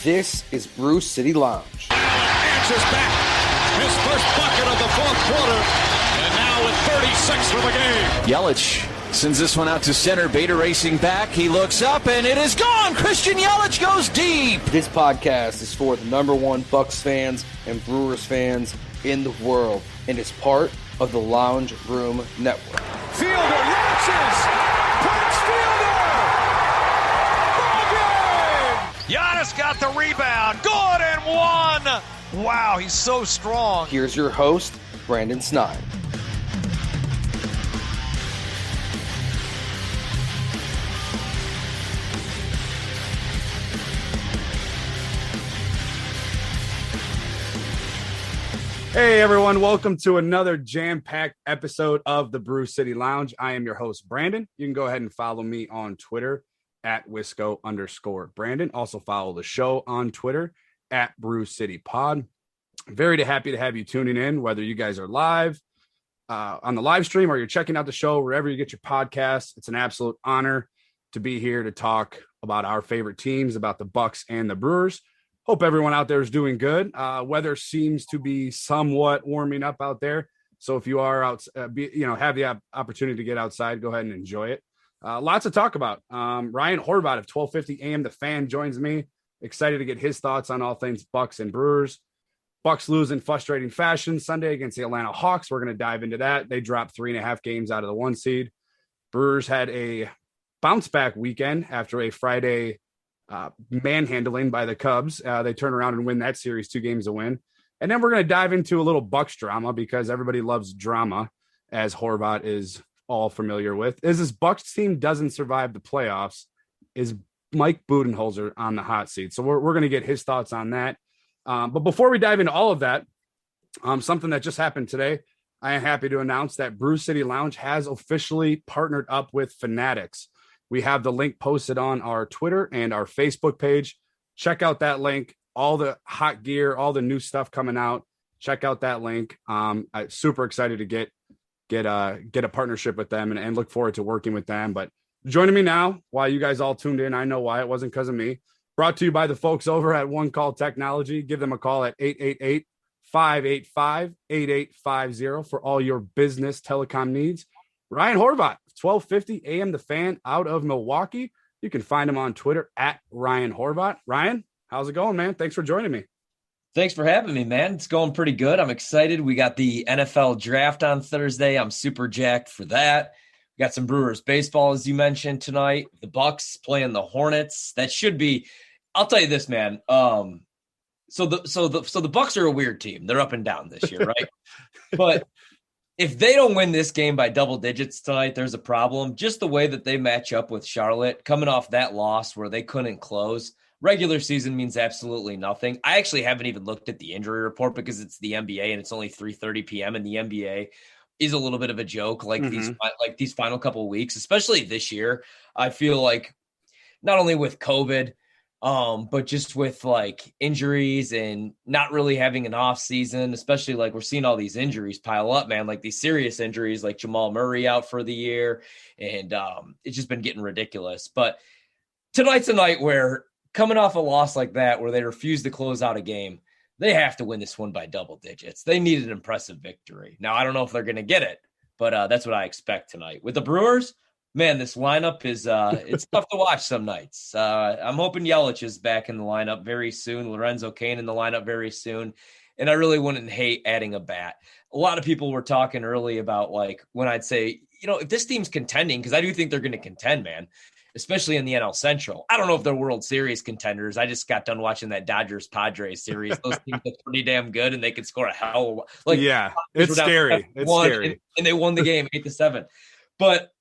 This is Brew City Lounge. Answers back. His first bucket of the fourth quarter. And now with 36 for the game. Yelich sends this one out to center. Bader racing back. He looks up and it is gone. Christian Yelich goes deep. This podcast is for the number one Bucks fans and Brewers fans in the world, and is part of the Lounge Room Network. Fielder launches. Prince Fielder. Ball game. Giannis got the rebound. Good and one. Wow, he's so strong. Here's your host, Brandon Snide. Hey everyone, welcome to another jam-packed episode of the Brew City Lounge. I am your host, Brandon. You can go ahead and follow me on Twitter at Wisco_Brandon. Also follow the show on Twitter at Brew City Pod. Very happy to have you tuning in, whether you guys are live on the live stream or you're checking out the show wherever you get your podcasts. It's an absolute honor to be here to talk about our favorite teams, about the Bucks and the Brewers. Hope everyone out there is doing good. Weather seems to be somewhat warming up out there. So if you are out, have the opportunity to get outside, go ahead and enjoy it. Lots to talk about. Ryan Horvat of 1250 AM The Fan joins me. Excited to get his thoughts on all things Bucks and Brewers. Bucks lose in frustrating fashion Sunday against the Atlanta Hawks. We're going to dive into that. They dropped 3.5 games out of the 1 seed. Brewers had a bounce back weekend after a Friday manhandling by the Cubs. They turn around and win that series 2 games to win. And then we're going to dive into a little Bucks drama because everybody loves drama, as Horvat is all familiar with. As this Bucks team doesn't survive the playoffs, is Mike Budenholzer on the hot seat. So we're going to get his thoughts on that. But before we dive into all of that, something that just happened today, I am happy to announce that Brew City Lounge has officially partnered up with Fanatics. We have the link posted on our Twitter and our Facebook page. Check out that link. All the hot gear, all the new stuff coming out. Check out that link. I'm super excited to get a partnership with them and look forward to working with them. But joining me now, while you guys all tuned in, I know why. It wasn't because of me. Brought to you by the folks over at One Call Technology. Give them a call at 888-585-8850 for all your business telecom needs. Ryan Horvat, 1250 AM The Fan out of Milwaukee. You can find him on Twitter at Ryan Horvat. Ryan, how's it going, man? Thanks for joining me. Thanks for having me, man. It's going pretty good. I'm excited. We got the NFL draft on Thursday. I'm super jacked for that. We got some Brewers baseball, as you mentioned, tonight. The Bucks playing the Hornets. That should be, I'll tell you this, man. So the Bucks are a weird team. They're up and down this year, right? But if they don't win this game by double digits tonight, there's a problem. Just the way that they match up with Charlotte, coming off that loss where they couldn't close. Regular season means absolutely nothing. I actually haven't even looked at the injury report because it's the NBA and it's only 3:30 p.m. and the NBA is a little bit of a joke. These final couple of weeks, especially this year, I feel like not only with COVID, but just with like injuries and not really having an off season, especially like we're seeing all these injuries pile up, man, like these serious injuries, like Jamal Murray out for the year. And it's just been getting ridiculous. But tonight's a night where coming off a loss like that, where they refuse to close out a game, they have to win this one by double digits. They need an impressive victory. Now, I don't know if they're going to get it, but that's what I expect tonight. With the Brewers, man, this lineup is it's tough to watch some nights. I'm hoping Yelich is back in the lineup very soon. Lorenzo Cain in the lineup very soon. And I really wouldn't hate adding a bat. A lot of people were talking early about like when I'd say, if this team's contending, because I do think they're going to contend, man, especially in the NL Central. I don't know if they're World Series contenders. I just got done watching that Dodgers-Padres series. Those teams look pretty damn good, and they could score a hell of it's scary. It's scary. And they won the game 8-7. But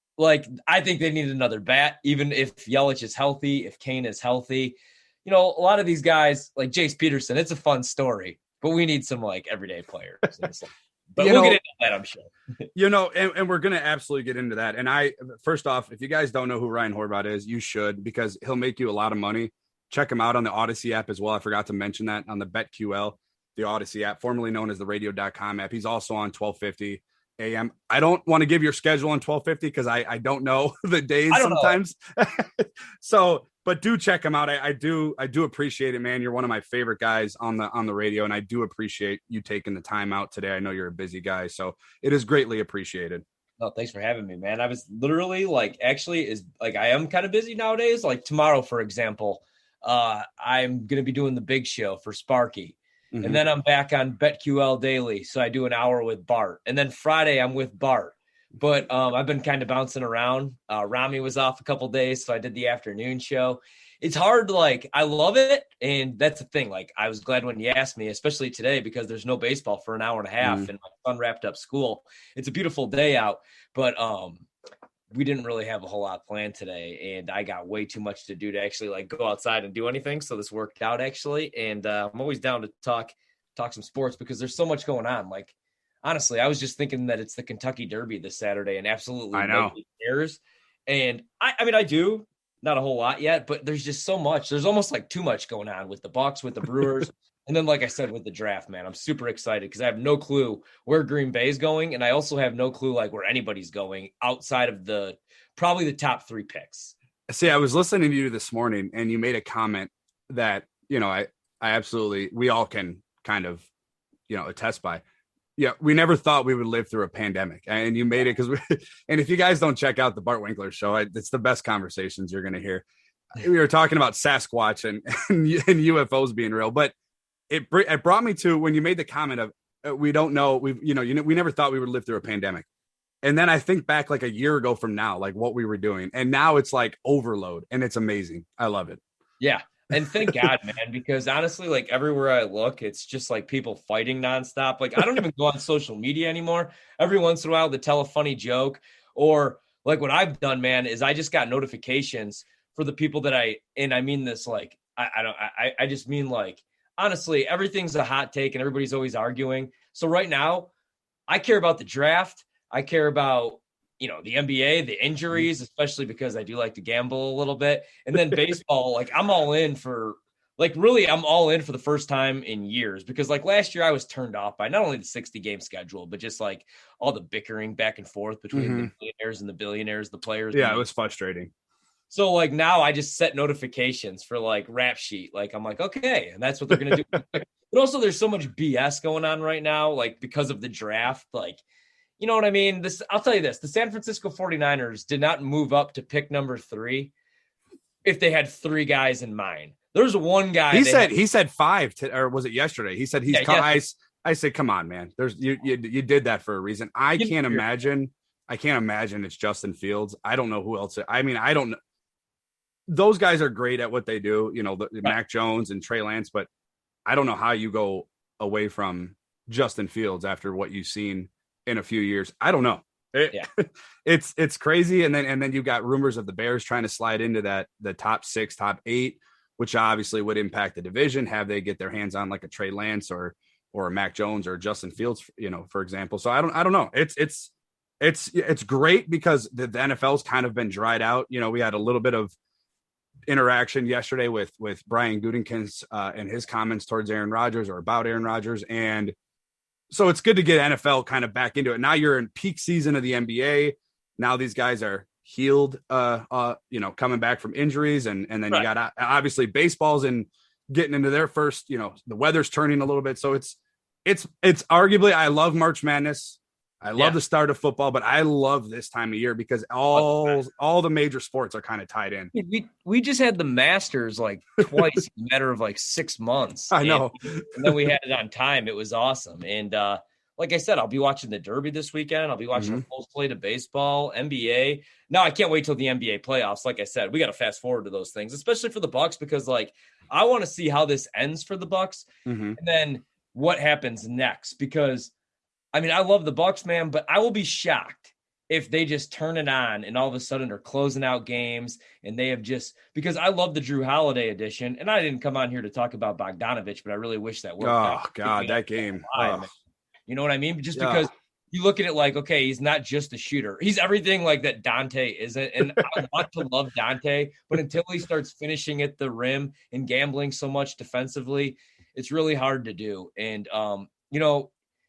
I think they need another bat, even if Yelich is healthy, if Kane is healthy. A lot of these guys, like Jace Peterson, it's a fun story, but we need some everyday players. But we'll get into that, I'm sure. And we're going to absolutely get into that. And first off, if you guys don't know who Ryan Horvat is, you should, because he'll make you a lot of money. Check him out on the Odyssey app as well. I forgot to mention that on the BetQL, the Odyssey app, formerly known as the radio.com app. He's also on 1250. a.m. I don't want to give your schedule on 1250 because I don't know the days sometimes. So, but do check him out. I do appreciate it, man. You're one of my favorite guys on the radio, and I do appreciate you taking the time out today. I know you're a busy guy, so it is greatly appreciated. Oh, thanks for having me, man. I was literally I am kind of busy nowadays. Like tomorrow, for example, I'm going to be doing the big show for Sparky. Mm-hmm. And then I'm back on BetQL Daily. So I do an hour with Bart. And then Friday I'm with Bart. But I've been kind of bouncing around. Rami was off a couple days, so I did the afternoon show. It's hard. Like, I love it. And that's the thing. Like, I was glad when you asked me, especially today, because there's no baseball for an hour and a half and my son wrapped up school. It's a beautiful day out. But we didn't really have a whole lot planned today. And I got way too much to do to actually like go outside and do anything. So this worked out actually. And I'm always down to talk some sports because there's so much going on. Like, honestly, I was just thinking that it's the Kentucky Derby this Saturday and absolutely nobody cares. And I mean, I do. Not a whole lot yet, but there's just so much. There's almost like too much going on with the Bucks, with the Brewers. And then, like I said, with the draft, man, I'm super excited because I have no clue where Green Bay is going. And I also have no clue like where anybody's going outside of probably the top 3 picks. See, I was listening to you this morning and you made a comment that, I absolutely, we all can kind of, attest by. Yeah, we never thought we would live through a pandemic, and you made it because and if you guys don't check out the Bart Winkler show, it's the best conversations you're going to hear. We were talking about Sasquatch and UFOs being real, but it brought me to when you made the comment of we don't know, we never thought we would live through a pandemic. And then I think back like a year ago from now, like what we were doing, and now it's like overload, and it's amazing. I love it. Yeah. And thank God, man, because honestly, like everywhere I look, it's just like people fighting nonstop. Like I don't even go on social media anymore. Every once in a while to tell a funny joke, or like what I've done, man, is I just got notifications for the people that I mean this, like, I just mean like, honestly, everything's a hot take and everybody's always arguing. So right now I care about the draft. I care about, the NBA, the injuries, especially because I do like to gamble a little bit. And then baseball, like I'm all in for the first time in years, because like last year I was turned off by not only the 60-game schedule, but just like all the bickering back and forth between the millionaires and the billionaires, the players. Yeah, it was frustrating. So like now I just set notifications for like Rap Sheet. Like I'm like, okay, and that's what they're going to do. But also there's so much BS going on right now, like because of the draft, like, you know what I mean? I'll tell you this. The San Francisco 49ers did not move up to pick number 3 if they had 3 guys in mind. There's one guy. He said 5 or was it yesterday? He said I said, come on, man. You did that for a reason. I can't imagine it's Justin Fields. I don't know who else. I mean, I don't know. Those guys are great at what they do, Mac Jones and Trey Lance, but I don't know how you go away from Justin Fields after what you've seen in a few years. I don't know. It's crazy. And then you got rumors of the Bears trying to slide into the top 6, top 8, which obviously would impact the division. Have they get their hands on like a Trey Lance or a Mac Jones or Justin Fields, for example. So I don't know. It's great because the NFL's kind of been dried out. We had a little bit of interaction yesterday with Brian Gutekunst and his comments towards Aaron Rodgers or about Aaron Rodgers. And so it's good to get NFL kind of back into it. Now you're in peak season of the NBA. Now these guys are healed, coming back from injuries. And then you got obviously baseball's and getting into their first, the weather's turning a little bit. So it's arguably, I love March Madness. I love the start of football, but I love this time of year because all the major sports are kind of tied in. We just had the Masters like twice in a matter of like 6 months. I know. And then we had it on time. It was awesome. And like I said, I'll be watching the Derby this weekend. I'll be watching the full slate of baseball, NBA. Now I can't wait till the NBA playoffs. Like I said, we got to fast forward to those things, especially for the Bucks, because like I want to see how this ends for the Bucks and then what happens next, because I mean, I love the Bucks, man, but I will be shocked if they just turn it on and all of a sudden are closing out games and they have just – because I love the Drew Holiday edition, and I didn't come on here to talk about Bogdanovich, but I really wish that worked out. Oh, God, that game. You know what I mean? Just because you look at it like, okay, he's not just a shooter. He's everything like that Dante isn't, and I want to love Dante, but until he starts finishing at the rim and gambling so much defensively, it's really hard to do. And,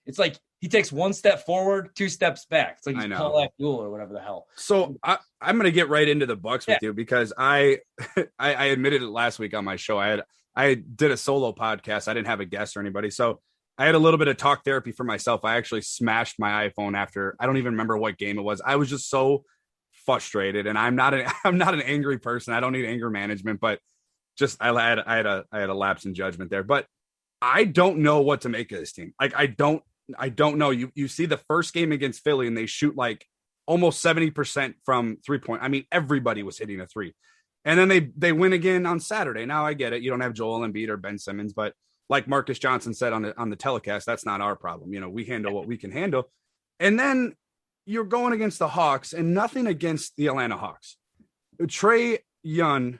it's like – he takes one step forward, two steps back. It's like he's I know. Paul Abdul or whatever the hell. So I'm going to get right into the Bucks with you because I admitted it last week on my show. I did a solo podcast. I didn't have a guest or anybody. So I had a little bit of talk therapy for myself. I actually smashed my iPhone after, I don't even remember what game it was. I was just so frustrated, and I'm not an angry person. I don't need anger management, but just I had a lapse in judgment there. But I don't know what to make of this team. Like I don't know. You see the first game against Philly and they shoot like almost 70% from 3-point. I mean, everybody was hitting a three. And then they win again on Saturday. Now I get it. You don't have Joel Embiid or Ben Simmons, but like Marcus Johnson said on the telecast, that's not our problem. You know, we handle what we can handle. And then you're going against the Hawks, and nothing against the Atlanta Hawks. Trae Young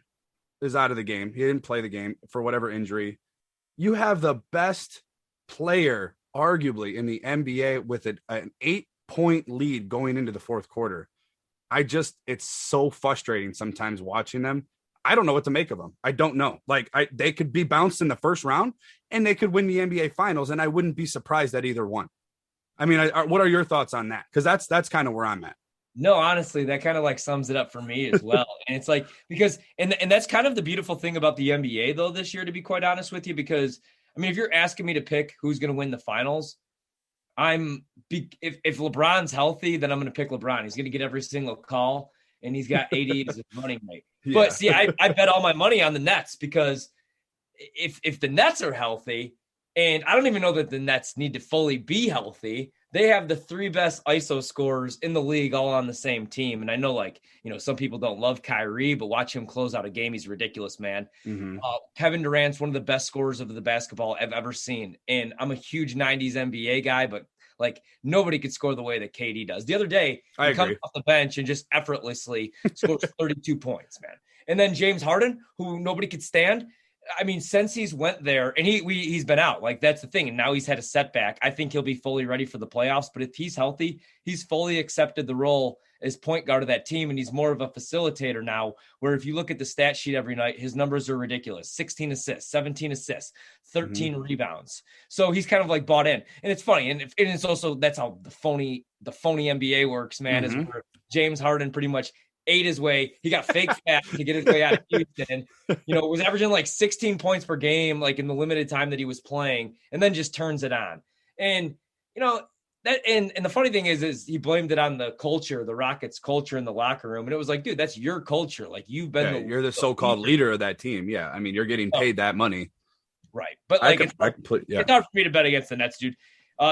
is out of the game. He didn't play the game for whatever injury. You have the best player, arguably, in the NBA with an 8-point lead going into the fourth quarter. It's so frustrating sometimes watching them. I don't know what to make of them. I don't know. Like they could be bounced in the first round and they could win the NBA finals. And I wouldn't be surprised at either one. I mean, what are your thoughts on that? Cause that's kind of where I'm at. No, honestly, that kind of like sums it up for me as well. And it's like, because, and that's kind of the beautiful thing about the NBA though, this year, to be quite honest with you, because I mean, if you're asking me to pick who's going to win the finals, if LeBron's healthy, then I'm going to pick LeBron. He's going to get every single call and he's got 80 as his running mate. Yeah. But see, I bet all my money on the Nets because if the Nets are healthy, and I don't even know that the Nets need to fully be healthy, they have the three best ISO scorers in the league all on the same team. And I know, like, you know, some people don't love Kyrie, but watch him close out a game. He's ridiculous, man. Mm-hmm. Kevin Durant's one of the best scorers of the basketball I've ever seen. And I'm a huge 90s NBA guy, but like nobody could score the way that KD does. The other day, he comes off the bench and just effortlessly scores 32 points, man. And then James Harden, who nobody could stand. I mean, since he's went there and he's been out, like that's the thing. And now he's had a setback. I think he'll be fully ready for the playoffs, but if he's healthy, he's fully accepted the role as point guard of that team. And he's more of a facilitator now, where if you look at the stat sheet every night, his numbers are ridiculous. 16 assists, 17 assists, 13 rebounds. So he's kind of like bought in, and it's funny. And it's also, that's how the phony NBA works, man, is where James Harden pretty much ate his way. He got fake fat to get his way out of Houston. You know, was averaging like 16 points per game, like in the limited time that he was playing, and then just turns it on. And, you know, that, and the funny thing is he blamed it on the culture, the Rockets culture in the locker room. And it was like, dude, that's your culture. Like you've been, you're the so-called leader of that team. Yeah. I mean, you're getting paid that money. Right. But like, it's hard for me to bet against the Nets, dude.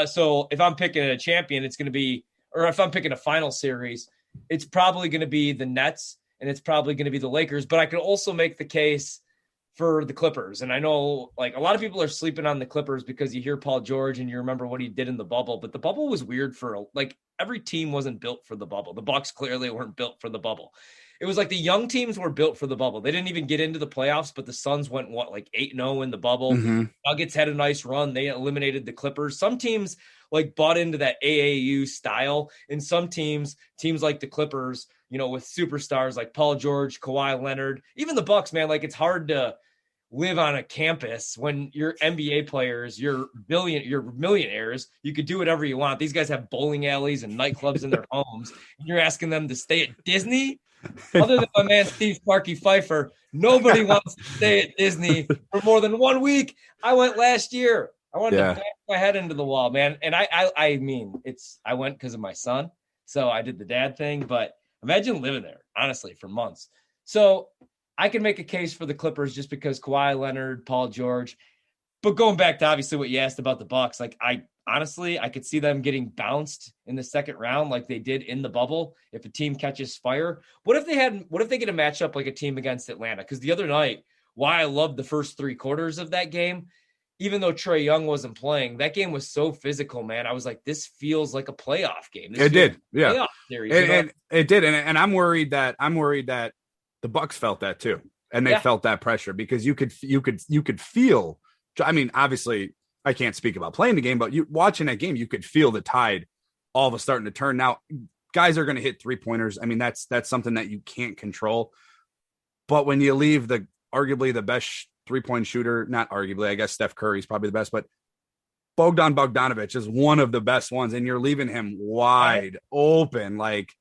So if I'm picking a champion, it's going to be, or if I'm picking a final series, it's probably going to be the Nets and it's probably going to be the Lakers. But I could also make the case for the Clippers. And I know like a lot of people are sleeping on the Clippers because you hear Paul George and you remember what he did in the bubble, but the bubble was weird for like every team wasn't built for the bubble. The Bucks clearly weren't built for the bubble. It was like the young teams were built for the bubble. They didn't even get into the playoffs, but the Suns went like 8-0 in the bubble. Mm-hmm. Nuggets had a nice run. They eliminated the Clippers. Some teams like bought into that AAU style, and some teams like the Clippers, you know, with superstars like Paul George, Kawhi Leonard, even the Bucks, man, like it's hard to live on a campus when you're NBA players, you're millionaires. You could do whatever you want. These guys have bowling alleys and nightclubs in their homes, and you're asking them to stay at Disney. Other than my man Steve Sparky Pfeiffer, nobody wants to stay at Disney for more than 1 week. I went last year. I wanted to bang my head into the wall, man. And I mean, I went because of my son. So I did the dad thing, but imagine living there, honestly, for months. So I can make a case for the Clippers just because Kawhi Leonard, Paul George. But going back to obviously what you asked about the Bucks, like I could see them getting bounced in the second round like they did in the bubble if a team catches fire. What if they get a matchup like a team against Atlanta? Because the other night, why I loved the first 3 quarters of that game, even though Trae Young wasn't playing, that game was so physical, man. I was like, this feels like a playoff game. It did. Yeah. Playoff series, and it did. And I'm worried that the Bucks felt that too. And they felt that pressure because you could feel, I mean, obviously I can't speak about playing the game, but you watching that game, you could feel the tide all of a starting to turn. Now guys are going to hit 3-pointers. I mean, that's something that you can't control, but when you leave arguably the best 3-point shooter, not arguably, I guess Steph Curry is probably the best, but Bogdan Bogdanovic is one of the best ones, and you're leaving him wide open. Like,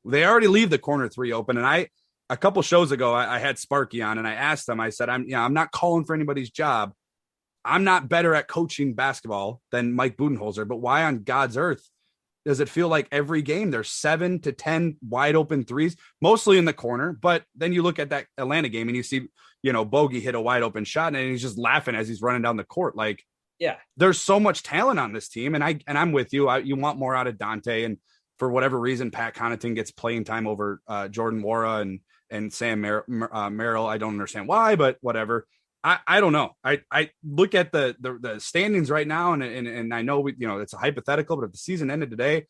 they already leave the corner three open. And a couple shows ago, I had Sparky on, and I asked him, I said, I'm not calling for anybody's job. I'm not better at coaching basketball than Mike Budenholzer, but why on God's earth does it feel like every game there's 7 to 10 wide open threes, mostly in the corner? But then you look at that Atlanta game and you see, Bogey hit a wide open shot, and he's just laughing as he's running down the court. Like, yeah, there's so much talent on this team. And I'm with you. You want more out of Dante. And for whatever reason, Pat Connaughton gets playing time over Jordan Nwora and Sam Merrill. I don't understand why, but whatever. I don't know. I look at the standings right now, and I know it's a hypothetical, but if the season ended today,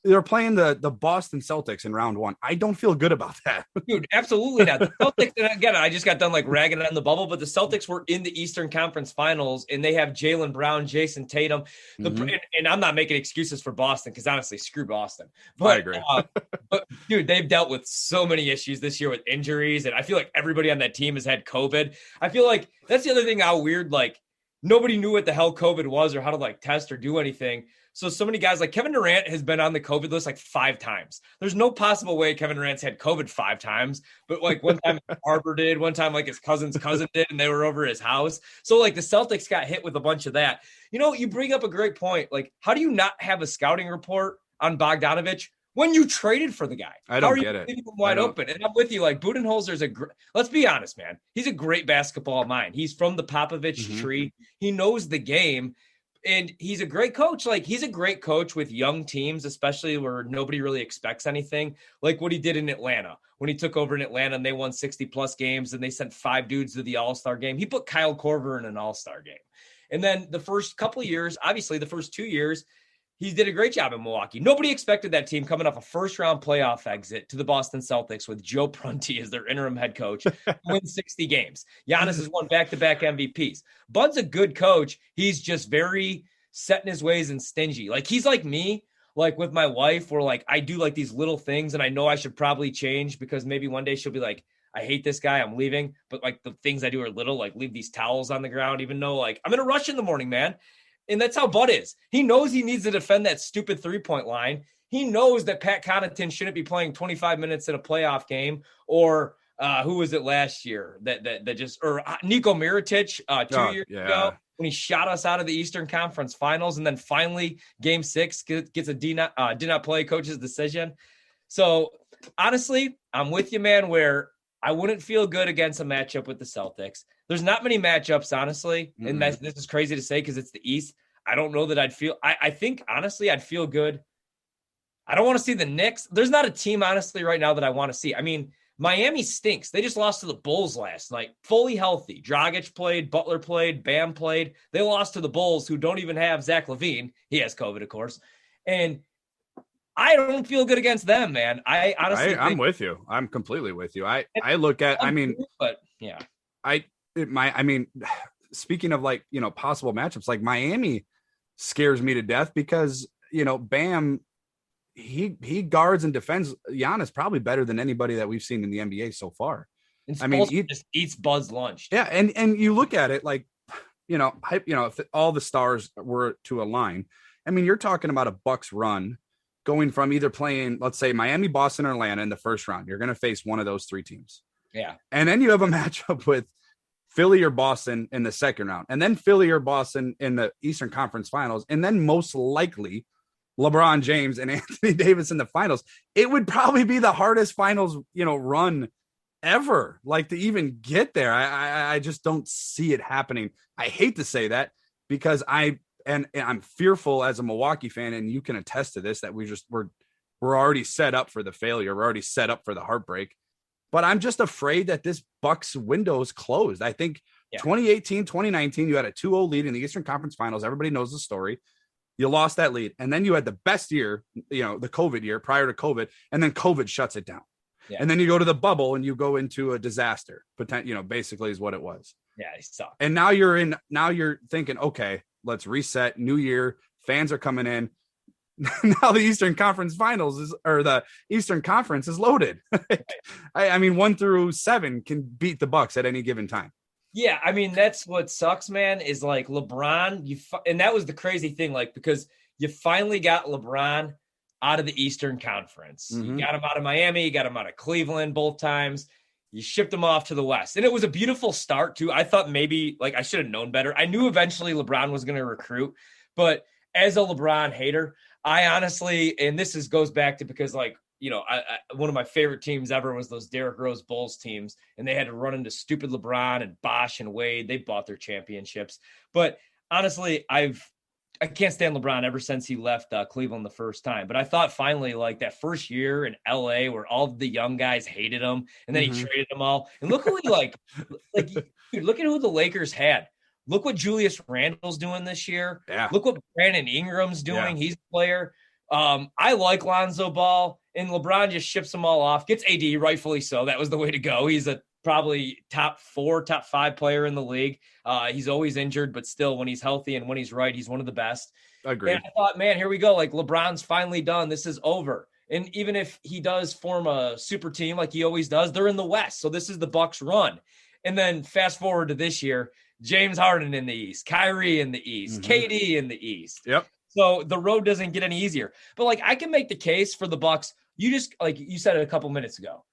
they're playing the Boston Celtics in round one. I don't feel good about that. Dude, absolutely not. The Celtics, and again, I just got done ragging on the bubble, but the Celtics were in the Eastern Conference Finals, and they have Jaylen Brown, Jason Tatum. And I'm not making excuses for Boston, because honestly, screw Boston. But, I agree. But dude, they've dealt with so many issues this year with injuries, and I feel like everybody on that team has had COVID. I feel like that's the other thing, how weird, nobody knew what the hell COVID was or how to test or do anything. So many guys, like Kevin Durant has been on the COVID list 5 times. There's no possible way Kevin Durant's had COVID 5 times, but one time Arbor did, one time his cousin's cousin did, and they were over his house. So the Celtics got hit with a bunch of that. You bring up a great point. How do you not have a scouting report on Bogdanovic when you traded for the guy? I don't get it. Him wide open. And I'm with you. Budenholzer's let's be honest, man. He's a great basketball mind. He's from the Popovich tree. He knows the game. And he's a great coach. He's a great coach with young teams, especially where nobody really expects anything, like what he did in Atlanta. When he took over in Atlanta and they won 60-plus games and they sent 5 dudes to the All-Star game, he put Kyle Korver in an All-Star game. And then the first couple of years, obviously the first 2 years, he did a great job in Milwaukee. Nobody expected that team coming off a first-round playoff exit to the Boston Celtics with Joe Prunty as their interim head coach, win 60 games. Giannis has won back-to-back MVPs. Bud's a good coach. He's just very set in his ways and stingy. He's like me, with my wife, where I do these little things, and I know I should probably change because maybe one day she'll be like, I hate this guy, I'm leaving. But the things I do are little, leave these towels on the ground, even though I'm in a rush in the morning, man. And that's how Bud is. He knows he needs to defend that stupid 3-point line. He knows that Pat Connaughton shouldn't be playing 25 minutes in a playoff game, or who was it last year that Niko Mirotic 2 years ago when he shot us out of the Eastern Conference Finals, and then finally Game 6 gets a did not play coach's decision. So honestly, I'm with you, man. Where I wouldn't feel good against a matchup with the Celtics. There's not many matchups, honestly, and this is crazy to say because it's the East. I don't know that I'd feel – I think, honestly, I'd feel good. I don't want to see the Knicks. There's not a team, honestly, right now that I want to see. I mean, Miami stinks. They just lost to the Bulls last night, fully healthy. Dragic played, Butler played, Bam played. They lost to the Bulls, who don't even have Zach LaVine. He has COVID, of course. And I don't feel good against them, man. I honestly I'm with you. I'm completely with you. I look at – but yeah. Speaking of possible matchups, Miami scares me to death because, Bam, he guards and defends Giannis probably better than anybody that we've seen in the NBA so far. He just eats Bud's lunch. Yeah. And you look at it if all the stars were to align, you're talking about a Bucks run going from either playing, let's say Miami, Boston, or Atlanta in the first round. You're going to face one of those 3 teams. Yeah. And then you have a matchup with Philly or Boston in the second round, and then Philly or Boston in the Eastern Conference Finals, and then most likely LeBron James and Anthony Davis in the finals. It would probably be the hardest finals, run ever, to even get there. I just don't see it happening. I hate to say that because I'm fearful as a Milwaukee fan, and you can attest to this, that we're already set up for the failure. We're already set up for the heartbreak. But I'm just afraid that this Bucks window is closed. I think 2018, 2019, you had a 2-0 lead in the Eastern Conference Finals. Everybody knows the story. You lost that lead. And then you had the best year, the COVID year prior to COVID. And then COVID shuts it down. Yeah. And then you go to the bubble and you go into a disaster. Basically is what it was. Yeah, he sucked. And now you're thinking, okay, let's reset. New year. Fans are coming in. Now the Eastern Conference Finals the Eastern Conference is loaded. 1 through 7 can beat the Bucks at any given time. Yeah, I mean, that's what sucks, man, is like LeBron, and that was the crazy thing, like, because you finally got LeBron out of the Eastern Conference. You got him out of Miami, you got him out of Cleveland both times. You shipped him off to the West. And it was a beautiful start, too. I thought maybe, like, I should have known better. I knew eventually LeBron was going to recruit, but as a LeBron hater, I honestly, and goes back to because, like, one of my favorite teams ever was those Derrick Rose Bulls teams, and they had to run into stupid LeBron and Bosh and Wade. They bought their championships. But honestly, I can't stand LeBron ever since he left Cleveland the first time. But I thought finally, like that first year in LA where all the young guys hated him and then he traded them all. And look who he dude, look at who the Lakers had. Look what Julius Randle's doing this year. Yeah. Look what Brandon Ingram's doing. Yeah. He's a player. I like Lonzo Ball, and LeBron just ships them all off. Gets AD, rightfully so. That was the way to go. He's a probably top 4, top 5 player in the league. He's always injured, but still, when he's healthy and when he's right, he's one of the best. Agreed. And I thought, man, here we go. Like, LeBron's finally done. This is over. And even if he does form a super team like he always does, they're in the West. So this is the Bucks run. And then fast forward to this year, James Harden in the East, Kyrie in the East, KD in the East. Yep. So the road doesn't get any easier. But, like, I can make the case for the Bucks. You just, like you said it a couple minutes ago,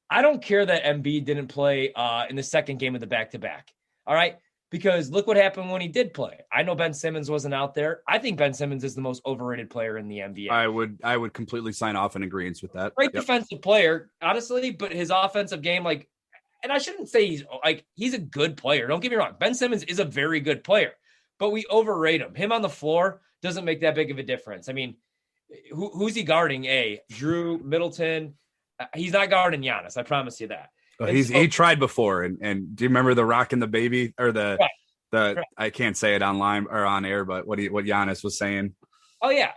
I don't care that Embiid didn't play in the second game of the back-to-back. All right? Because look what happened when he did play. I know Ben Simmons wasn't out there. I think Ben Simmons is the most overrated player in the NBA. I would completely sign off in agreement with that. Great defensive player, honestly, but his offensive game, like, and I shouldn't say he's a good player. Don't get me wrong. Ben Simmons is a very good player, but we overrate him. Him on the floor doesn't make that big of a difference. I mean, who's he guarding? Drew Middleton. He's not guarding Giannis. I promise you that. He tried before. And do you remember the rock and the baby or the I can't say it online or on air, but what Giannis was saying? Oh yeah.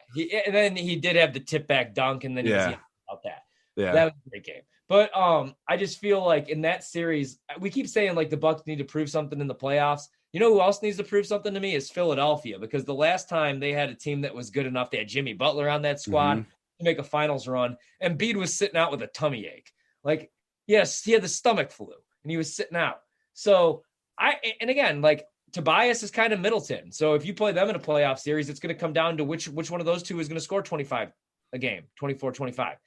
And then he did have the tip back dunk, and then he was about that. Yeah. That was a great game. But I just feel like in that series, we keep saying like the Bucks need to prove something in the playoffs. You know who else needs to prove something to me is Philadelphia, because the last time they had a team that was good enough, they had Jimmy Butler on that squad to make a finals run, and Embiid was sitting out with a tummy ache. Like, yes, he had the stomach flu, and he was sitting out. So and again, like, Tobias is kind of Middleton. So if you play them in a playoff series, it's going to come down to which one of those two is going to score 25 a game, 24, 25.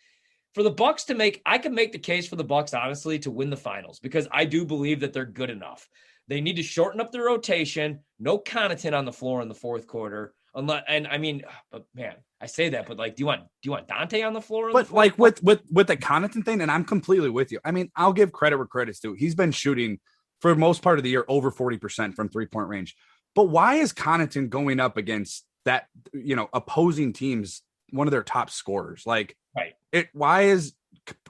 For the Bucks I can make the case for the Bucks, honestly, to win the finals, because I do believe that they're good enough. They need to shorten up their rotation. No Connaughton on the floor in the fourth quarter. But man, I say that, but like, do you want Dante on the floor? But like with the Connaughton thing, and I'm completely with you. I mean, I'll give credit where credit's due. He's been shooting for the most part of the year over 40% from 3-point range. But why is Connaughton going up against that, opposing teams, one of their top scorers? Like, right. Why is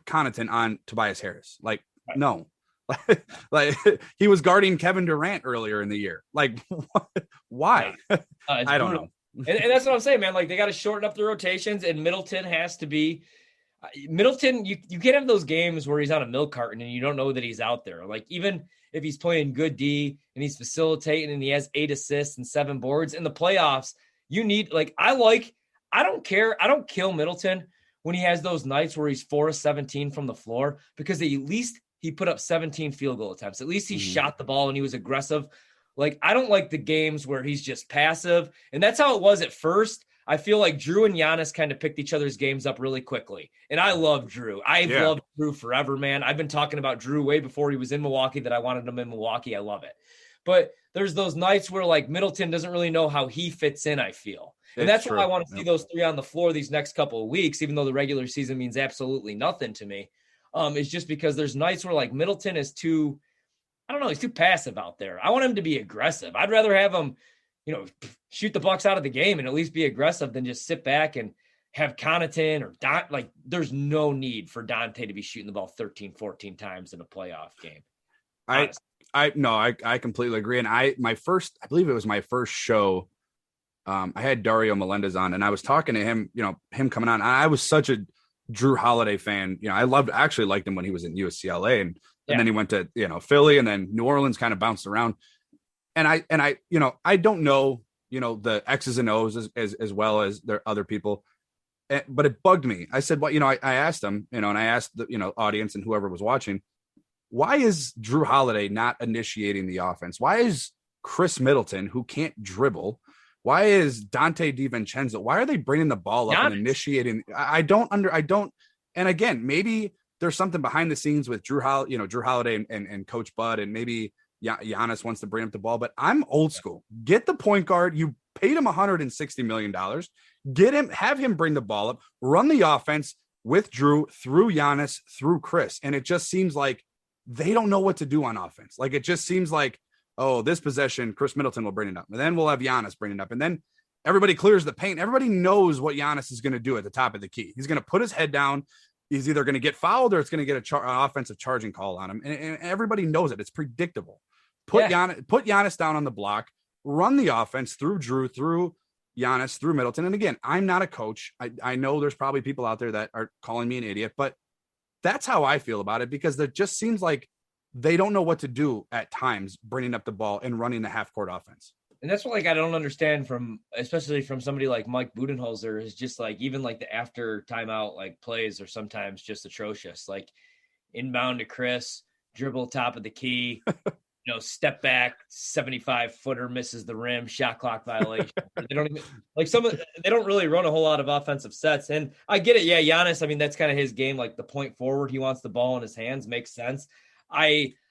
Connaughton on Tobias Harris? Like, right. No. Like he was guarding Kevin Durant earlier in the year. Like, why? I don't know. And that's what I'm saying, man. Like, they got to shorten up the rotations, and Middleton has to be Middleton. You can't have those games where he's on a milk carton and you don't know that he's out there. Like, even if he's playing good D and he's facilitating and he has 8 assists and 7 boards in the playoffs, you need, like, I don't care. I don't kill Middleton when he has those nights where he's 4 of 17 from the floor, because at least he put up 17 field goal attempts. At least he shot the ball and he was aggressive. Like, I don't like the games where he's just passive. And that's how it was at first. I feel like Drew and Giannis kind of picked each other's games up really quickly. And I love Drew. I've loved Drew forever, man. I've been talking about Drew way before he was in Milwaukee, that I wanted him in Milwaukee. I love it. But there's those nights where, like, Middleton doesn't really know how he fits in, I feel. And that's why I want to see those 3 on the floor these next couple of weeks, even though the regular season means absolutely nothing to me. It's just because there's nights where, like, Middleton is too, I don't know, he's too passive out there. I want him to be aggressive. I'd rather have him, shoot the Bucks out of the game and at least be aggressive than just sit back and have Connaughton or like, there's no need for Dante to be shooting the ball 13, 14 times in a playoff game. I completely agree. And I believe it was my first show. I had Dario Melendez on, and I was talking to him, him coming on. I was such a Drew Holiday fan. I actually liked him when he was in UCLA, and then he went to, Philly, and then New Orleans, kind of bounced around. And I don't know, the X's and O's as well as there other people, but it bugged me. I said, I asked him, and I asked the, audience and whoever was watching, why is Drew Holiday not initiating the offense? Why is Chris Middleton, who can't dribble, why is Dante DiVincenzo, why are they bringing the ball up and initiating? I don't. And again, maybe there's something behind the scenes with Drew Holiday and Coach Bud, and maybe Giannis wants to bring up the ball, but I'm old school. Get the point guard. You paid him $160 million. Get him, have him bring the ball up, run the offense with Drew, through Giannis, through Chris. And it just seems like they don't know what to do on offense. Like, it just seems like, oh, this possession, Chris Middleton will bring it up. And then we'll have Giannis bring it up. And then everybody clears the paint. Everybody knows what Giannis is going to do at the top of the key. He's going to put his head down. He's either going to get fouled or it's going to get an offensive charging call on him. And everybody knows it. It's predictable. Put Giannis down on the block, run the offense through Drew, through Giannis, through Middleton. And again, I'm not a coach. I know there's probably people out there that are calling me an idiot, but that's how I feel about it, because it just seems like they don't know what to do at times, bringing up the ball and running the half court offense. And that's what, like, I don't understand especially from somebody like Mike Budenholzer, is just like, even like the after timeout, like, plays are sometimes just atrocious. Like, inbound to Chris, dribble top of the key, step back, 75-footer misses the rim, shot clock violation. They don't even, like, they don't really run a whole lot of offensive sets. And I get it. Yeah. Giannis, I mean, that's kind of his game. Like, the point forward, he wants the ball in his hands, makes sense.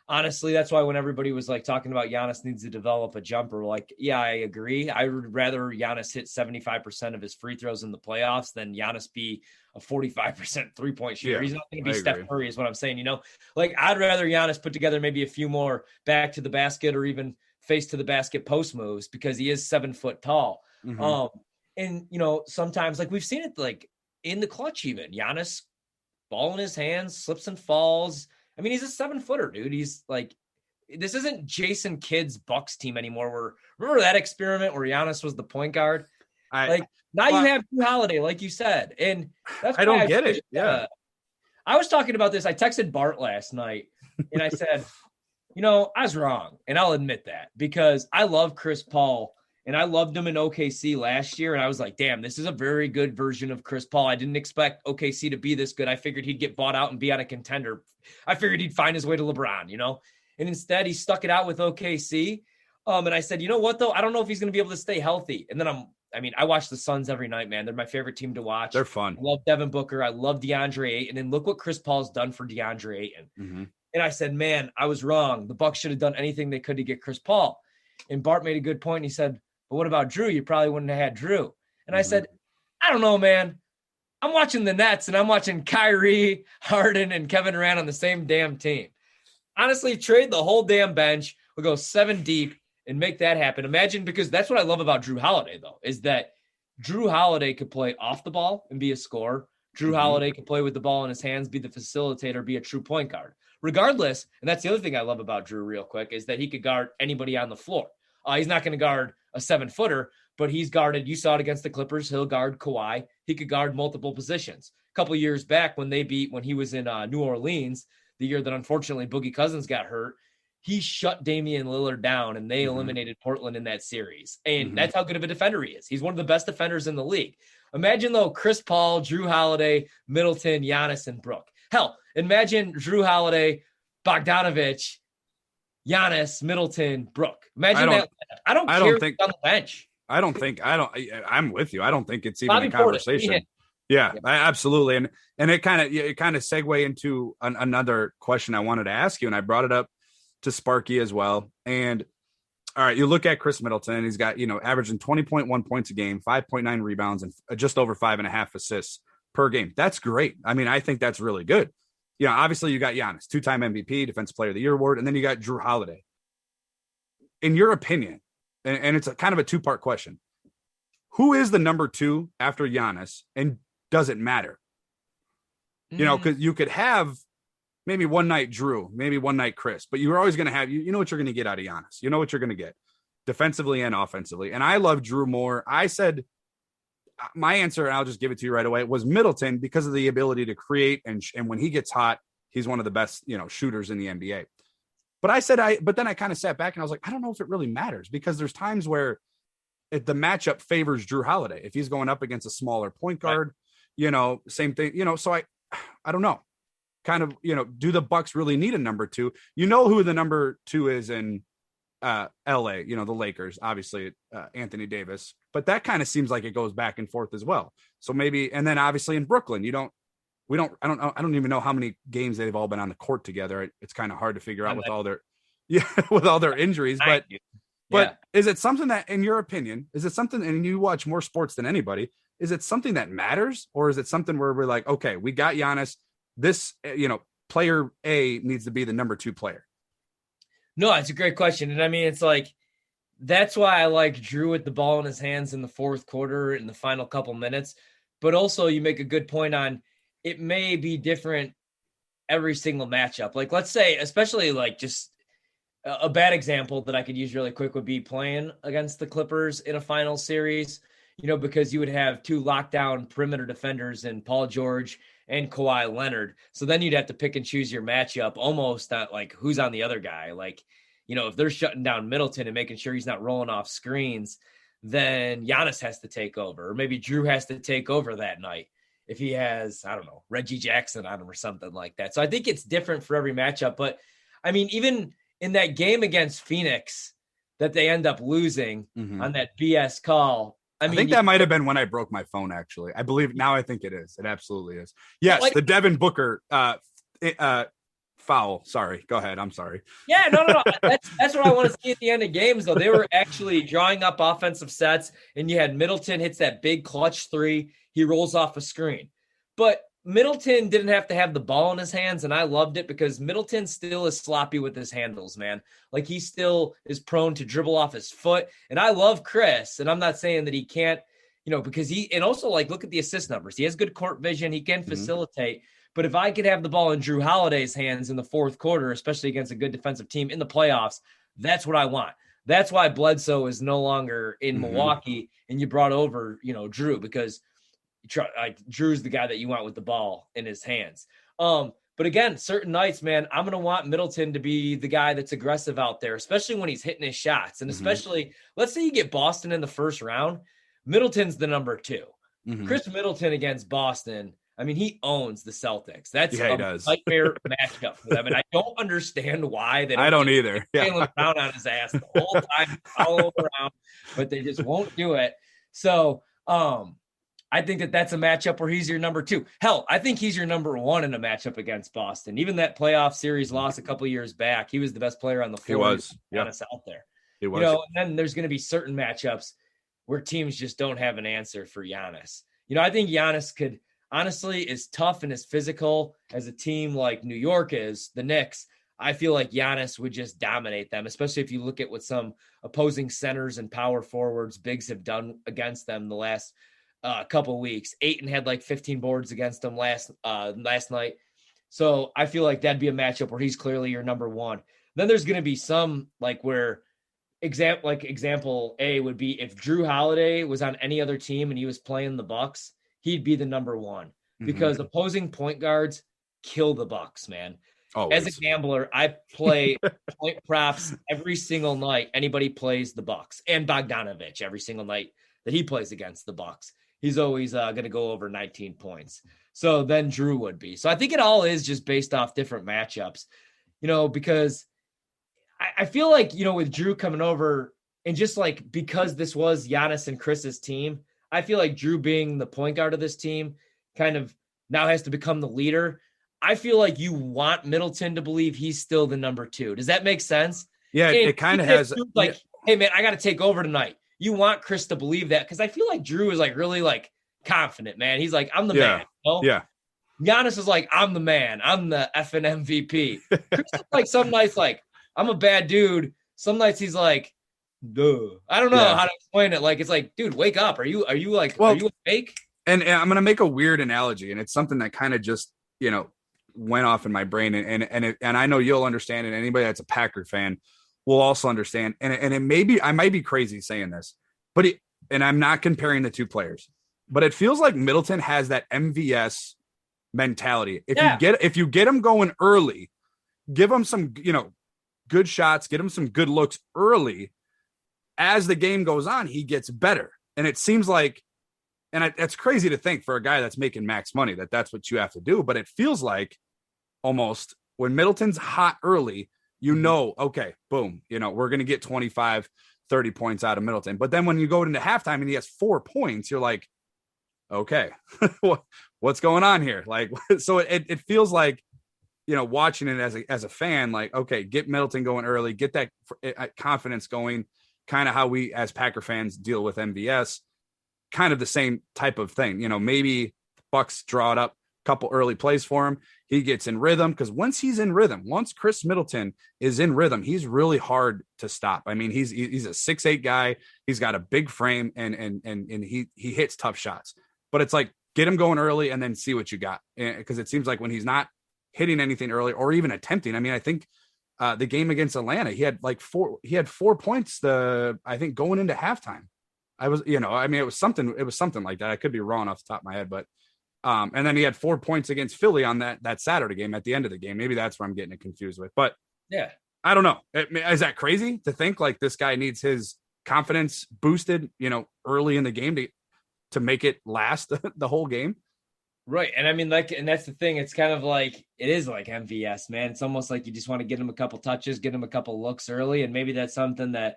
Honestly, that's why when everybody was like talking about Giannis needs to develop a jumper, like, yeah, I agree. I would rather Giannis hit 75% of his free throws in the playoffs than Giannis be a 45% three-point shooter. He's not going to be Steph Curry is what I'm saying, Like, I'd rather Giannis put together maybe a few more back to the basket or even face to the basket post moves, because he is 7 foot tall. Mm-hmm. And, sometimes, like, we've seen it, like, in the clutch even. Giannis, ball in his hands, slips and falls. I mean, he's a 7-footer, dude. He's like, this isn't Jason Kidd's Bucks team anymore. Remember that experiment where Giannis was the point guard? You have Drew Holiday, like you said. And that's I don't get it. Yeah. I was talking about this. I texted Bart last night and I said, I was wrong. And I'll admit that, because I love Chris Paul and I loved him in OKC last year. And I was like, damn, this is a very good version of Chris Paul. I didn't expect OKC to be this good. I figured he'd get bought out and be on a contender. I figured he'd find his way to LeBron, and instead he stuck it out with OKC. And I said, you know what, though? I don't know if he's going to be able to stay healthy. And then I watch the Suns every night, man. They're my favorite team to watch. They're fun. I love Devin Booker. I love DeAndre Ayton. And look what Chris Paul's done for DeAndre Ayton. Mm-hmm. And I said, man, I was wrong. The Bucks should have done anything they could to get Chris Paul. And Bart made a good point. He said, but what about Drew? You probably wouldn't have had Drew. And I said, I don't know, man. I'm watching the Nets and I'm watching Kyrie, Harden, and Kevin Durant on the same damn team. Honestly, trade the whole damn bench. We'll go 7 deep and make that happen. Imagine, because that's what I love about Drew Holiday, though, is that Drew Holiday could play off the ball and be a scorer. Drew Holiday could play with the ball in his hands, be the facilitator, be a true point guard. Regardless, and that's the other thing I love about Drew real quick, is that he could guard anybody on the floor. He's not going to guard a 7-footer, but he's guarded. You saw it against the Clippers. He'll guard Kawhi. He could guard multiple positions. A couple years back when he was in New Orleans, the year that unfortunately Boogie Cousins got hurt, he shut Damian Lillard down and they eliminated Portland in that series. And that's how good of a defender he is. He's one of the best defenders in the league. Imagine, though, Chris Paul, Drew Holiday, Middleton, Giannis, and Brook. Hell, imagine Drew Holiday, Bogdanovich, Giannis, Middleton, Brook. Imagine that. I don't care who's on the bench. I'm with you. I don't think it's even a conversation. Yeah, absolutely. And it kind of segue into another question I wanted to ask you. And I brought it up to Sparky as well. And all right, you look at Chris Middleton, he's got, averaging 20.1 points a game, 5.9 rebounds, and just over 5.5 assists per game. That's great. I mean, I think that's really good. Obviously you got Giannis, 2-time MVP, Defensive Player of the Year award, and then you got Drew Holiday. In your opinion, and it's kind of a 2-part question, who is the number 2 after Giannis, and does it matter? Because you could have maybe one night Drew, maybe one night Chris, but you're always going to have, you know what you're going to get out of Giannis. You know what you're going to get defensively and offensively. And I love Drew more. I said my answer, and I'll just give it to you right away, was Middleton, because of the ability to create. And when he gets hot, he's one of the best, shooters in the NBA. But then I kind of sat back and I was like, I don't know if it really matters, because there's times where the matchup favors Drew Holiday. If he's going up against a smaller point guard, same thing, so I don't know. kind of, do the Bucks really need a number two? You know who the number two is in LA, the Lakers, obviously, Anthony Davis, but that kind of seems like it goes back and forth as well. So maybe, and then obviously in Brooklyn, I don't even know how many games they've all been on the court together. It's kind of hard to figure out with all their injuries, but is it something that, in your opinion, and you watch more sports than anybody, is it something that matters, or is it something where we're like, okay, we got Giannis, this, player A needs to be the number two player? No, it's a great question. And I mean, it's like, that's why I like Drew with the ball in his hands in the fourth quarter in the final couple minutes. But also you make a good point on it may be different every single matchup. Like, let's say, especially like just a bad example that I could use really quick would be playing against the Clippers in a final series, because you would have two lockdown perimeter defenders in Paul George and Kawhi Leonard. So then you'd have to pick and choose your matchup almost at like who's on the other guy. Like, if they're shutting down Middleton and making sure he's not rolling off screens, then Giannis has to take over, or maybe Drew has to take over that night if he has, I don't know, Reggie Jackson on him or something like that. So I think it's different for every matchup. But I mean, even in that game against Phoenix that they end up losing on that BS call, I think that might have been when I broke my phone, actually. I believe now I think it is. It absolutely is. Yes, the Devin Booker foul. Sorry. Go ahead. I'm sorry. Yeah, no. That's what I want to see at the end of games, though. They were actually drawing up offensive sets, and you had Middleton hits that big clutch three. He rolls off a screen. But Middleton didn't have to have the ball in his hands, and I loved it because Middleton still is sloppy with his handles, man. Like, he still is prone to dribble off his foot. And I love Chris, and I'm not saying that he can't, because and also, like, look at the assist numbers. He has good court vision. He can facilitate. But if I could have the ball in Drew Holiday's hands in the fourth quarter, especially against a good defensive team in the playoffs, that's what I want. That's why Bledsoe is no longer in Milwaukee, and you brought over, Drew, because Drew's the guy that you want with the ball in his hands. But again, certain nights, man, I'm going to want Middleton to be the guy that's aggressive out there, especially when he's hitting his shots. And especially, let's say you get Boston in the first round, Middleton's the number two. Chris Middleton against Boston, I mean, he owns the Celtics. That's a nightmare matchup for them. And I don't understand why. I don't either. Jaylen Brown on his ass the whole time, all around, but they just won't do it. So, I think that's a matchup where he's your number two. Hell, I think he's your number one in a matchup against Boston. Even that playoff series loss a couple of years back, he was the best player on the floor. He was. Giannis out there. He was. And then there's going to be certain matchups where teams just don't have an answer for Giannis. I think Giannis could, honestly, is tough and is physical as a team like New York is, the Knicks. I feel like Giannis would just dominate them, especially if you look at what some opposing centers and power forwards, bigs have done against them the last couple weeks. Ayton had like 15 boards against them last night. So I feel like that'd be a matchup where he's clearly your number one. Then there's going to be some like where example A would be if Drew Holiday was on any other team and he was playing the Bucks, he'd be the number one because opposing point guards kill the Bucks, man. Always. As a gambler, I play point props every single night. Anybody plays the Bucks and Bogdanovich every single night that he plays against the Bucks. He's always going to go over 19 points. So then Drew would be. So I think it all is just based off different matchups, because I feel like, with Drew coming over and just like, because this was Giannis and Chris's team, I feel like Drew being the point guard of this team kind of now has to become the leader. I feel like you want Middleton to believe he's still the number two. Does that make sense? Yeah, it kind of has. Like, hey, man, I got to take over tonight. You want Chris to believe that because I feel like Drew is like really like confident, man. He's like, I'm the man. Yeah. Giannis is like, I'm the man. I'm the effing MVP. Chris is like some nights like, I'm a bad dude. Some nights he's like, duh. I don't know how to explain it. Like, it's like, dude, wake up. Are you like, are you a fake? And I'm going to make a weird analogy, and it's something that kind of just, went off in my brain. And I know you'll understand, and anybody that's a Packer fan will also understand. And it may be, I might be crazy saying this, but and I'm not comparing the two players, but it feels like Middleton has that MVS mentality. If you get him going early, give him some, good shots, get him some good looks early. As the game goes on, he gets better. And it seems like, and it's crazy to think for a guy that's making max money, that's what you have to do. But it feels like almost when Middleton's hot early, you know, okay, boom, you know, we're going to get 25, 30 points out of Middleton. But then when you go into halftime and he has 4 points, you're like, okay, what's going on here? Like, so it feels like, you know, watching it as a fan, like, okay, get Middleton going early, get that confidence going, kind of how we as Packer fans deal with MVS, kind of the same type of thing. You know, maybe Bucks draw it up a couple early plays for him. He gets in rhythm, because once he's in rhythm, once Chris Middleton is in rhythm, he's really hard to stop. I mean, he's a 6'8" guy. He's got a big frame and he hits tough shots. But it's like, get him going early and then see what you got. Because it seems like when he's not hitting anything early or even attempting, I mean, I think the game against Atlanta, he had 4 points I think going into halftime. I mean, it was something like that. I could be wrong off the top of my head, but and then he had 4 points against Philly on that Saturday game at the end of the game. Maybe that's where I'm getting it confused with, but yeah, I don't know. Is that crazy to think like this guy needs his confidence boosted, you know, early in the game to make it last the whole game? Right. And I mean, and that's the thing. It's kind of like, it is like MVS, man. It's almost like you just want to get him a couple touches, get him a couple looks early. And maybe that's something that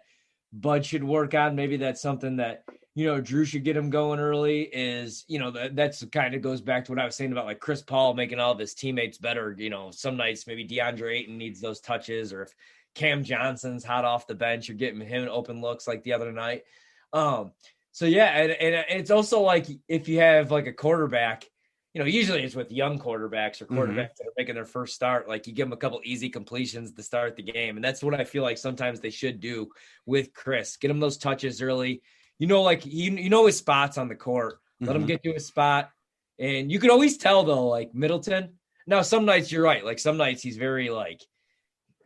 Bud should work on. Maybe that's something that, you know, Drew should get him going early. Is, you know, that's kind of goes back to what I was saying about like Chris Paul making all of his teammates better. You know, some nights maybe DeAndre Ayton needs those touches, or if Cam Johnson's hot off the bench, you're getting him open looks like the other night. So yeah. And it's also like, if you have like a quarterback, you know, usually it's with young quarterbacks or quarterbacks that are making their first start. Like, you give them a couple easy completions to start the game. And that's what I feel like sometimes they should do with Chris. Get him those touches early. You know, like, you know his spots on the court. Let him get to his spot. And you can always tell, though, like Middleton. Now, some nights you're right. Like, some nights he's very, like,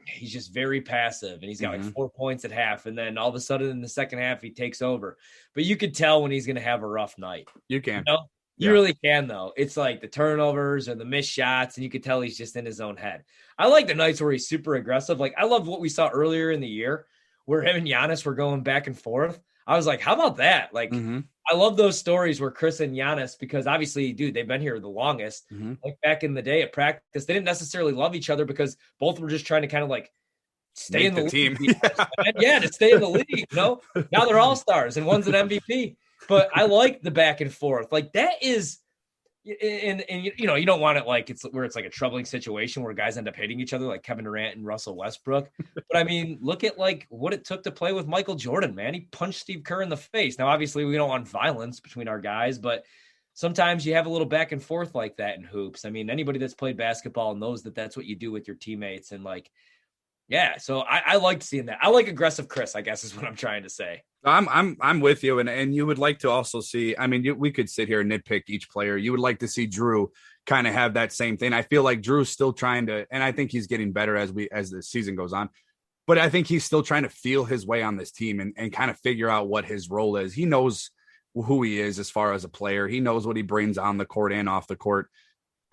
he's just very passive. And he's got like 4 points at half. And then all of a sudden in the second half, he takes over. But you could tell when he's going to have a rough night. You can. You know? You really can, though. It's like the turnovers or the missed shots, and you could tell he's just in his own head. I like the nights where he's super aggressive. Like, I love what we saw earlier in the year where him and Giannis were going back and forth. I was like, how about that? Like, I love those stories where Chris and Giannis, because obviously, dude, they've been here the longest. Like, back in the day at practice, they didn't necessarily love each other because both were just trying to kind of like stay in the team. To stay in the league. You know, now they're all stars and one's an MVP. But I like the back and forth. Like, that is, and you know, you don't want it like it's like a troubling situation where guys end up hating each other, like Kevin Durant and Russell Westbrook. But I mean, look at like what it took to play with Michael Jordan, man. He punched Steve Kerr in the face. Now, obviously, we don't want violence between our guys, but sometimes you have a little back and forth like that in hoops. I mean, anybody that's played basketball knows that that's what you do with your teammates. And like, yeah, so I like seeing that. I like aggressive Chris, I guess is what I'm trying to say. I'm with you, and you would like to also see. I mean, we could sit here and nitpick each player. You would like to see Drew kind of have that same thing. I feel like Drew's still trying to, and I think he's getting better as the season goes on. But I think he's still trying to feel his way on this team and kind of figure out what his role is. He knows who he is as far as a player. He knows what he brings on the court and off the court.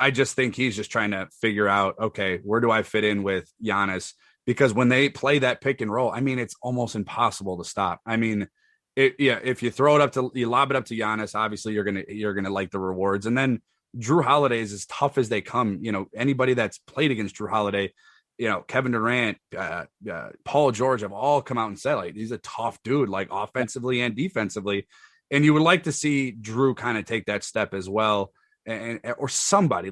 I just think he's just trying to figure out, okay, where do I fit in with Giannis? Because when they play that pick and roll, I mean, it's almost impossible to stop. I mean, if you lob it up to Giannis, obviously you're gonna like the rewards. And then Drew Holiday is as tough as they come. You know, anybody that's played against Drew Holiday, you know, Kevin Durant, Paul George have all come out and said, like, he's a tough dude, like offensively and defensively. And you would like to see Drew kind of take that step as well, or somebody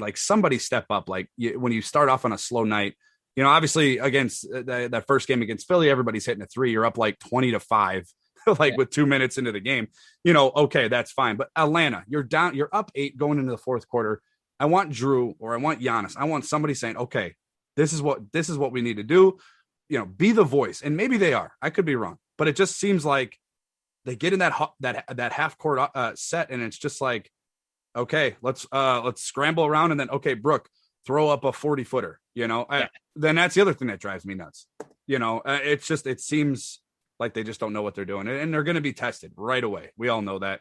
step up. Like, when you start off on a slow night. You know, obviously against that first game against Philly, everybody's hitting a three. You're up like 20-5, with 2 minutes into the game. You know, okay, that's fine. But Atlanta, you're up 8 going into the fourth quarter. I want Drew or I want Giannis. I want somebody saying, okay, this is what we need to do. You know, be the voice. And maybe they are. I could be wrong, but it just seems like they get in that half court set, and it's just like, okay, let's scramble around, and then okay, Brooke, throw up a 40-footer. You know. Then that's the other thing that drives me nuts. You know, it seems like they just don't know what they're doing, and they're going to be tested right away. We all know that.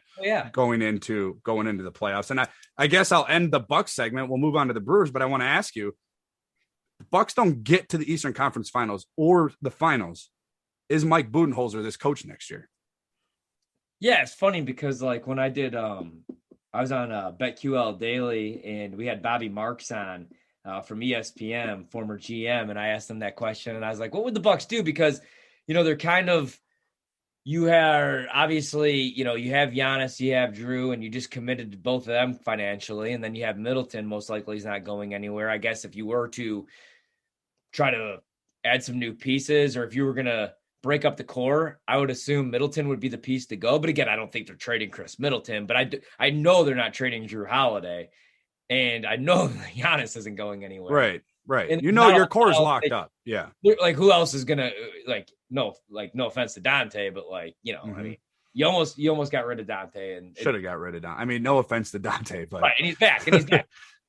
Going into the playoffs. And I guess I'll end the Bucks segment. We'll move on to the Brewers, but I want to ask you, the Bucks don't get to the Eastern Conference Finals or the finals. Is Mike Budenholzer this coach next year? Yeah, it's funny because like when I did, I was on BetQL Daily and we had Bobby Marks on. from ESPN, former GM, and I asked him that question, and I was like, what would the Bucks do? Because, they're kind of, you are obviously, you have Giannis, you have Drew, and you just committed to both of them financially, and then you have Middleton, most likely he's not going anywhere. I guess if you were to try to add some new pieces, or if you were going to break up the core, I would assume Middleton would be the piece to go. But again, I don't think they're trading Chris Middleton, but I know they're not trading Drew Holiday. And I know Giannis isn't going anywhere. Right. And Your core is locked up. Yeah. Like, who else is gonna no offense to Dante, but I mean, you almost got rid of Dante and should have got rid of Dante. I mean, no offense to Dante, but right, and he's back.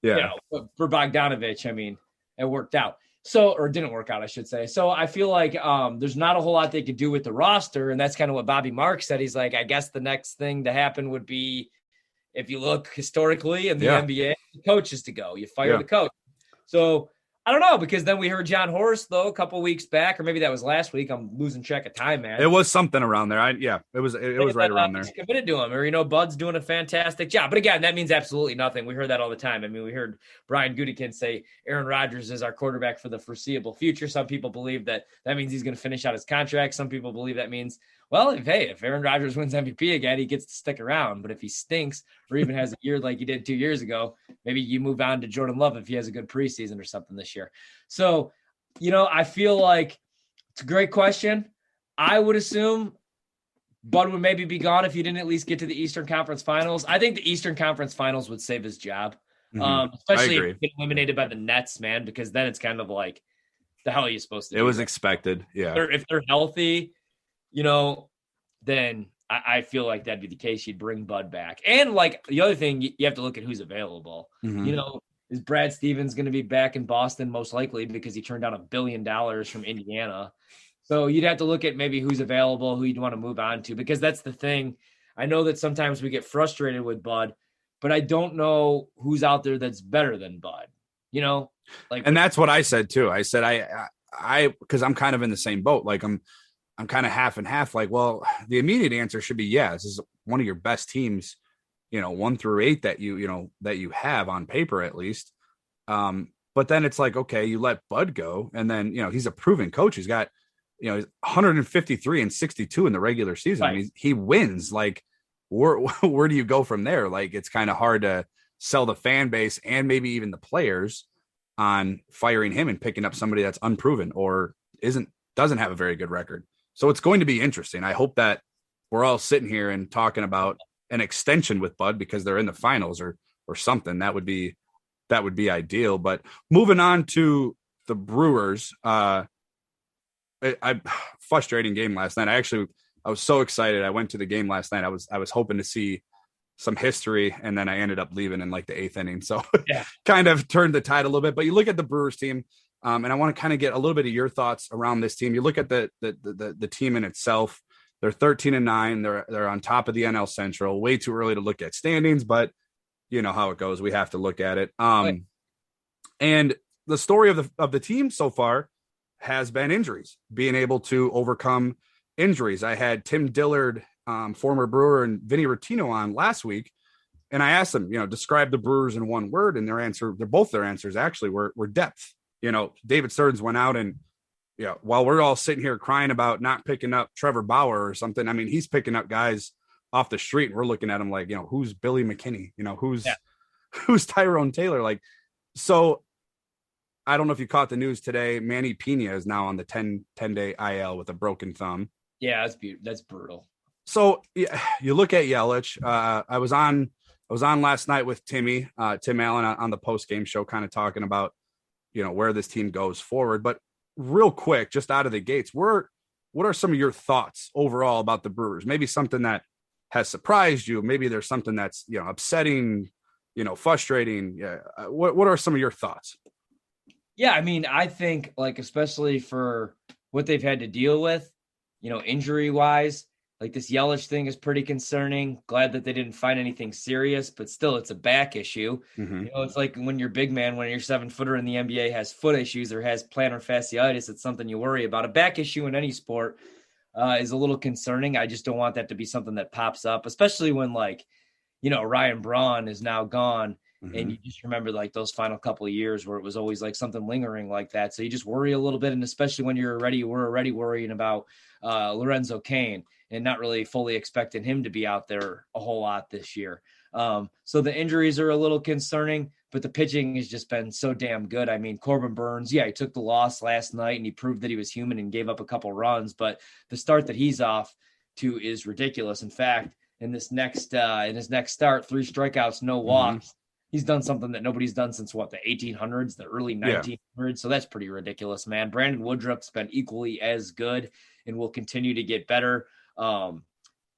Yeah. For Bogdanovich, I mean, it worked out. So, or didn't work out, I should say. So I feel like there's not a whole lot they could do with the roster, and that's kind of what Bobby Marks said. He's like, I guess the next thing to happen would be, if you look historically in the NBA, the coach is to go. You fire the coach. So I don't know, because then we heard John Horst, though, a couple weeks back, or maybe that was last week. I'm losing track of time, man. It was something around there. It was right around there. Committed to him, or Bud's doing a fantastic job. But again, that means absolutely nothing. We heard that all the time. I mean, we heard Brian Gutekunst say Aaron Rodgers is our quarterback for the foreseeable future. Some people believe that means he's going to finish out his contract. Some people believe that means, well, if Aaron Rodgers wins MVP again, he gets to stick around. But if he stinks, or even has a year like he did 2 years ago, maybe you move on to Jordan Love if he has a good preseason or something this year. So, I feel like it's a great question. I would assume Bud would maybe be gone if he didn't at least get to the Eastern Conference Finals. I think the Eastern Conference Finals would save his job, especially if you get eliminated by the Nets, man, because then it's kind of like, the hell are you supposed to do? It was expected, yeah. If they're healthy, then I feel like that'd be the case. You'd bring Bud back. And the other thing, you have to look at who's available. Is Brad Stevens going to be back in Boston? Most likely, because he turned down $1 billion from Indiana. So you'd have to look at maybe who's available, who you'd want to move on to, because that's the thing. I know that sometimes we get frustrated with Bud, but I don't know who's out there that's better than Bud, and that's what I said too. I said, I, because I'm kind of in the same boat. I'm kind of half and half. Well, the immediate answer should be, yeah, this is one of your best teams, 1 through 8 that you have on paper, at least. But then it's like, okay, you let Bud go, and then, he's a proven coach. He's got, he's 153 and 62 in the regular season. Right. I mean, he wins. Where do you go from there? It's kind of hard to sell the fan base and maybe even the players on firing him and picking up somebody that's unproven or doesn't have a very good record. So it's going to be interesting. I hope that we're all sitting here and talking about an extension with Bud because they're in the finals or something. That would be ideal. But moving on to the Brewers, frustrating game last night. I was so excited. I went to the game last night. I was hoping to see some history, and then I ended up leaving in the 8th inning. So kind of turned the tide a little bit. But you look at the Brewers team, and I want to kind of get a little bit of your thoughts around this team. You look at the team in itself. They're 13-9. They're on top of the NL Central. Way too early to look at standings, but you know how it goes. We have to look at it. And the story of the team so far has been injuries, being able to overcome injuries. I had Tim Dillard, former Brewer, and Vinny Rottino on last week, and I asked them, describe the Brewers in one word, and their answers actually were depth. David Stearns went out and, while we're all sitting here crying about not picking up Trevor Bauer or something, I mean, he's picking up guys off the street, and we're looking at him like, who's Billy McKinney? Who's Tyrone Taylor? So I don't know if you caught the news today. Manny Pena is now on the 10-day IL with a broken thumb. Yeah, that's brutal. So you look at Yelich. I was on last night with Tim Allen on the post game show, kind of talking about where this team goes forward. But real quick, just out of the gates, what are some of your thoughts overall about the Brewers? Maybe something that has surprised you. Maybe there's something that's upsetting, frustrating. What are some of your thoughts? Yeah, I mean, I think especially for what they've had to deal with, injury wise, this Yelich thing is pretty concerning. Glad that they didn't find anything serious, but still it's a back issue. Mm-hmm. It's like when your big man, when your 7-footer in the NBA has foot issues or has plantar fasciitis, it's something you worry about. A back issue in any sport is a little concerning. I just don't want that to be something that pops up, especially when Ryan Braun is now gone And you just remember like those final couple of years where it was always like something lingering like that. So you just worry a little bit. And especially when we're already worrying about Lorenzo Cain and not really fully expecting him to be out there a whole lot this year. So the injuries are a little concerning, but the pitching has just been so damn good. I mean, Corbin Burnes, he took the loss last night and he proved that he was human and gave up a couple runs, but the start that he's off to is ridiculous. In fact, in his next start, 3 strikeouts, no walks. He's done something that nobody's done since the 1800s, the early 1900s. So that's pretty ridiculous, man. Brandon Woodruff's been equally as good and will continue to get better. And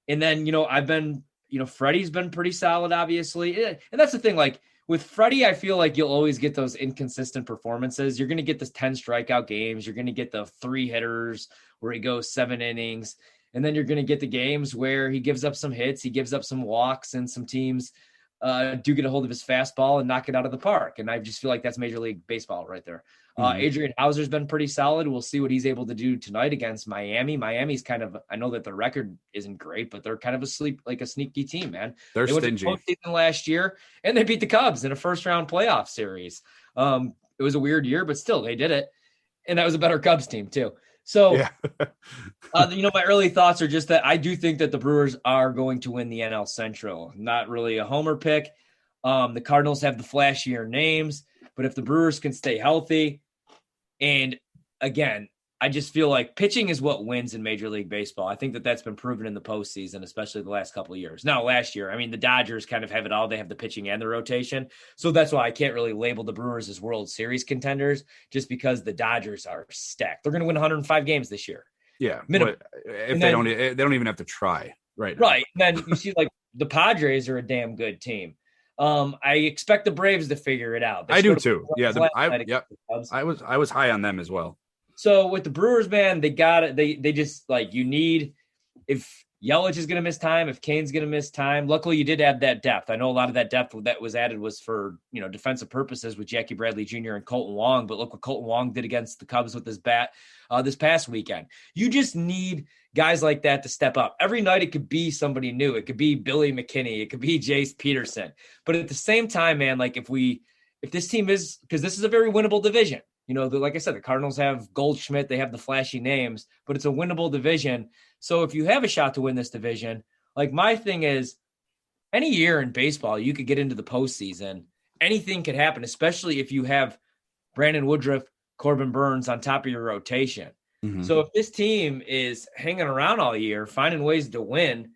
then, Freddie's been pretty solid, obviously. And that's the thing, like with Freddie, I feel like you'll always get those inconsistent performances. You're going to get this 10 strikeout games. You're going to get the 3 hitters where he goes 7 innings. And then you're going to get the games where he gives up some hits, he gives up some walks, and some teams do get a hold of his fastball and knock it out of the park. And I just feel like that's Major League Baseball right there. Adrian Hauser's been pretty solid. We'll see what he's able to do tonight against Miami. Miami's kind of, I know that the record isn't great, but they're kind of a sneaky team, man. They're they stingy. Went to postseason last year, and they beat the Cubs in a first-round playoff series. It was a weird year, but still, they did it. And that was a better Cubs team, too. So, my early thoughts are just that I do think that the Brewers are going to win the NL Central. Not really a homer pick. The Cardinals have the flashier names, but if the Brewers can stay healthy, and again, I just feel like pitching is what wins in Major League Baseball. I think that that's been proven in the postseason, especially the last couple of years. Now, last year, I mean, the Dodgers kind of have it all. They have the pitching and the rotation. So that's why I can't really label the Brewers as World Series contenders, just because the Dodgers are stacked. They're going to win 105 games this year. Yeah. Minimum. If they don't even have to try right now. Right. And then you see like the Padres are a damn good team. I expect the Braves to figure it out. I do too. Yeah. I was high on them as well. So with the Brewers, man, they got it. They just like, you need, if Yelich is going to miss time, if Kane's going to miss time. Luckily, you did add that depth. I know a lot of that depth that was added was for, defensive purposes with Jackie Bradley Jr. and Colton Wong. But look what Colton Wong did against the Cubs with his bat this past weekend. You just need guys like that to step up. Every night it could be somebody new. It could be Billy McKinney. It could be Jace Peterson. But at the same time, man, like if this team is, because this is a very winnable division. Like I said, the Cardinals have Goldschmidt. They have the flashy names, but it's a winnable division. So if you have a shot to win this division, like my thing is, any year in baseball, you could get into the postseason. Anything could happen, especially if you have Brandon Woodruff, Corbin Burnes on top of your rotation. So if this team is hanging around all year, finding ways to win,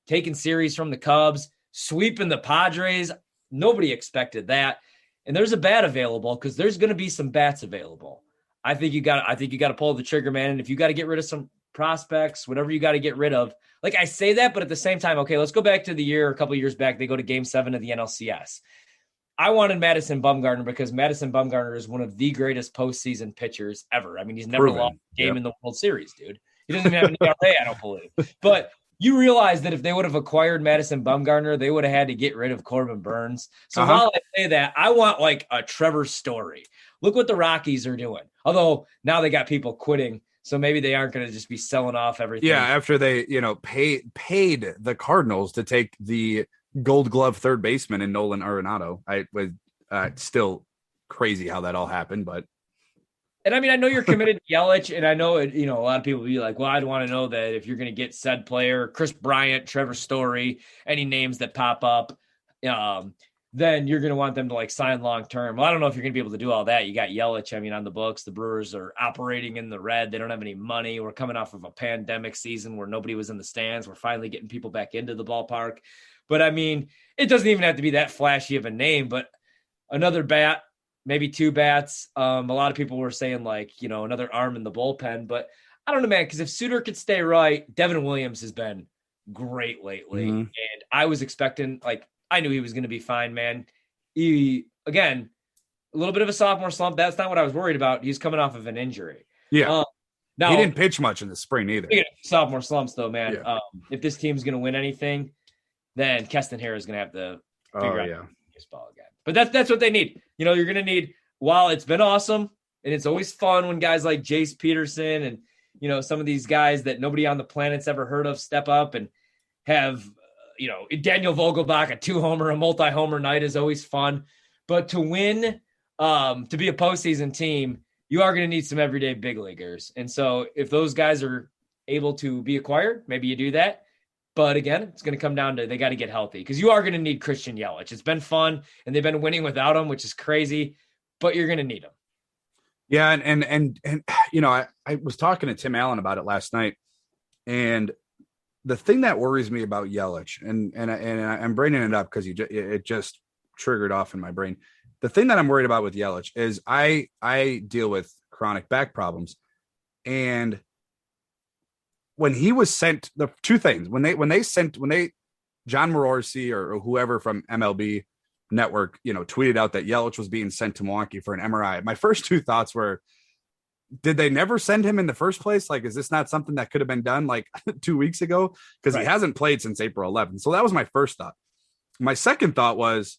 taking series from the Cubs, sweeping the Padres, nobody expected that. And there's a bat available because there's going to be some bats available. I think you got to pull the trigger, man. And if you got to get rid of some prospects, whatever you got to get rid of, like I say that, but at the same time, okay, let's go back to a couple of years back. They go to Game 7 of the NLCS. I wanted Madison Bumgarner because Madison Bumgarner is one of the greatest postseason pitchers ever. I mean, he's never lost a game in the World Series, dude. He doesn't even have an ERA, I don't believe. But you realize that if they would have acquired Madison Bumgarner, they would have had to get rid of Corbin Burnes. So while I say that, I want like a Trevor Story. Look what the Rockies are doing. Although now they got people quitting, so maybe they aren't going to just be selling off everything. Yeah, after they, paid the Cardinals to take the Gold Glove third baseman in Nolan Arenado. I was still crazy how that all happened, but. And I mean, I know you're committed to Yelich, and I know a lot of people will be like, well, I'd want to know that if you're going to get said player, Chris Bryant, Trevor Story, any names that pop up, then you're going to want them to like sign long-term. Well, I don't know if you're going to be able to do all that. You got Yelich, on the books. The Brewers are operating in the red. They don't have any money. We're coming off of a pandemic season where nobody was in the stands. We're finally getting people back into the ballpark. But I mean, it doesn't even have to be that flashy of a name, but another bat, maybe 2 bats. A lot of people were saying like, another arm in the bullpen, but I don't know, man, because if Suter could stay right, Devin Williams has been great lately. And I was expecting, like, I knew he was going to be fine, man. He, again, a little bit of a sophomore slump. That's not what I was worried about. He's coming off of an injury. Yeah. Now he didn't pitch much in the spring either. Sophomore slumps though, man. Yeah. If this team's going to win anything, then Keston Hiura is going to have to figure out baseball again. But that's what they need. You're going to need, while it's been awesome and it's always fun when guys like Jace Peterson and, some of these guys that nobody on the planet's ever heard of step up and have, Daniel Vogelbach, a 2-homer, a multi-homer night is always fun. But to win, to be a postseason team, you are going to need some everyday big leaguers. And so if those guys are able to be acquired, maybe you do that. But again, it's going to come down to they got to get healthy because you are going to need Christian Yelich. It's been fun, and they've been winning without him, which is crazy, but you're going to need him. Yeah, and I was talking to Tim Allen about it last night, and the thing that worries me about Yelich, and I'm bringing it up because it just triggered off in my brain. The thing that I'm worried about with Yelich is I deal with chronic back problems, and when he was sent, the two things when John Mororsi or whoever from MLB Network, tweeted out that Yelich was being sent to Milwaukee for an MRI. My first two thoughts were, did they never send him in the first place? Like, is this not something that could have been done like 2 weeks ago? Because He hasn't played since April 11th. So that was my first thought. My second thought was,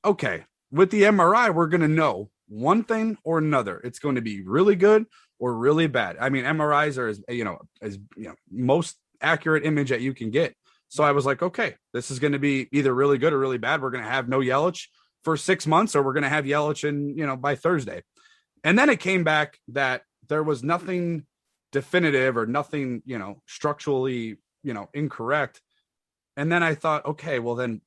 okay, with the MRI, we're going to know one thing or another. It's going to be really good or really bad. I mean, MRIs are as most accurate image that you can get. So I was like, okay, this is going to be either really good or really bad. We're going to have no Yelich for 6 months, or we're going to have Yelich by Thursday. And then it came back that there was nothing definitive or nothing, structurally, incorrect. And then I thought, okay, well then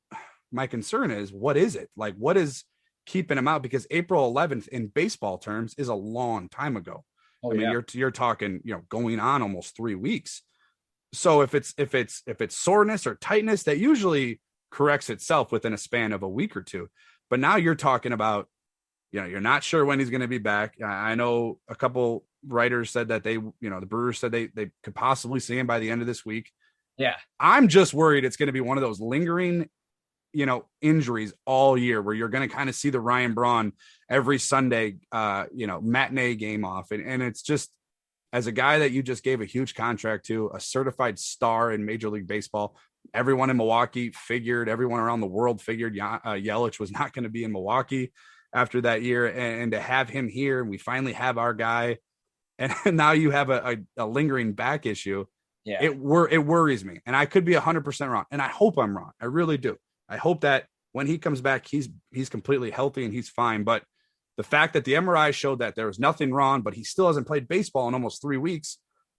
my concern is, what is it? Like, what is keeping him out? Because April 11th in baseball terms is a long time ago. I mean, you're talking, going on almost 3 weeks. So if it's soreness or tightness, that usually corrects itself within a span of a week or two. But now you're talking about, you're not sure when he's going to be back. I know a couple writers said that the Brewers said they could possibly see him by the end of this week. Yeah. I'm just worried it's going to be one of those lingering, injuries all year where you're going to kind of see the Ryan Braun every Sunday, matinee game off. And it's just, as a guy that you just gave a huge contract to, a certified star in Major League Baseball, everyone in Milwaukee figured, everyone around the world figured Yelich was not going to be in Milwaukee after that year. And to have him here, and we finally have our guy, and now you have a lingering back issue. Yeah. It worries me. And I could be 100% wrong. And I hope I'm wrong. I really do. I hope that when he comes back, he's completely healthy and he's fine. But the fact that the MRI showed that there was nothing wrong, but he still hasn't played baseball in almost 3 weeks,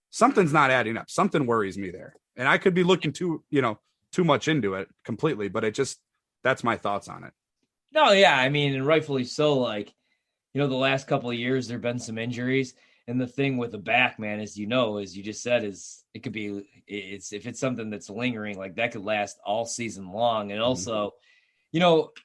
something's not adding up. Something worries me there. And I could be looking too much into it completely, but that's my thoughts on it. No, yeah. I mean, and rightfully so. Like, the last couple of years, there've been some injuries. And the thing with the back, man, as you just said, is it could be, if it's something that's lingering, like that could last all season long. And also,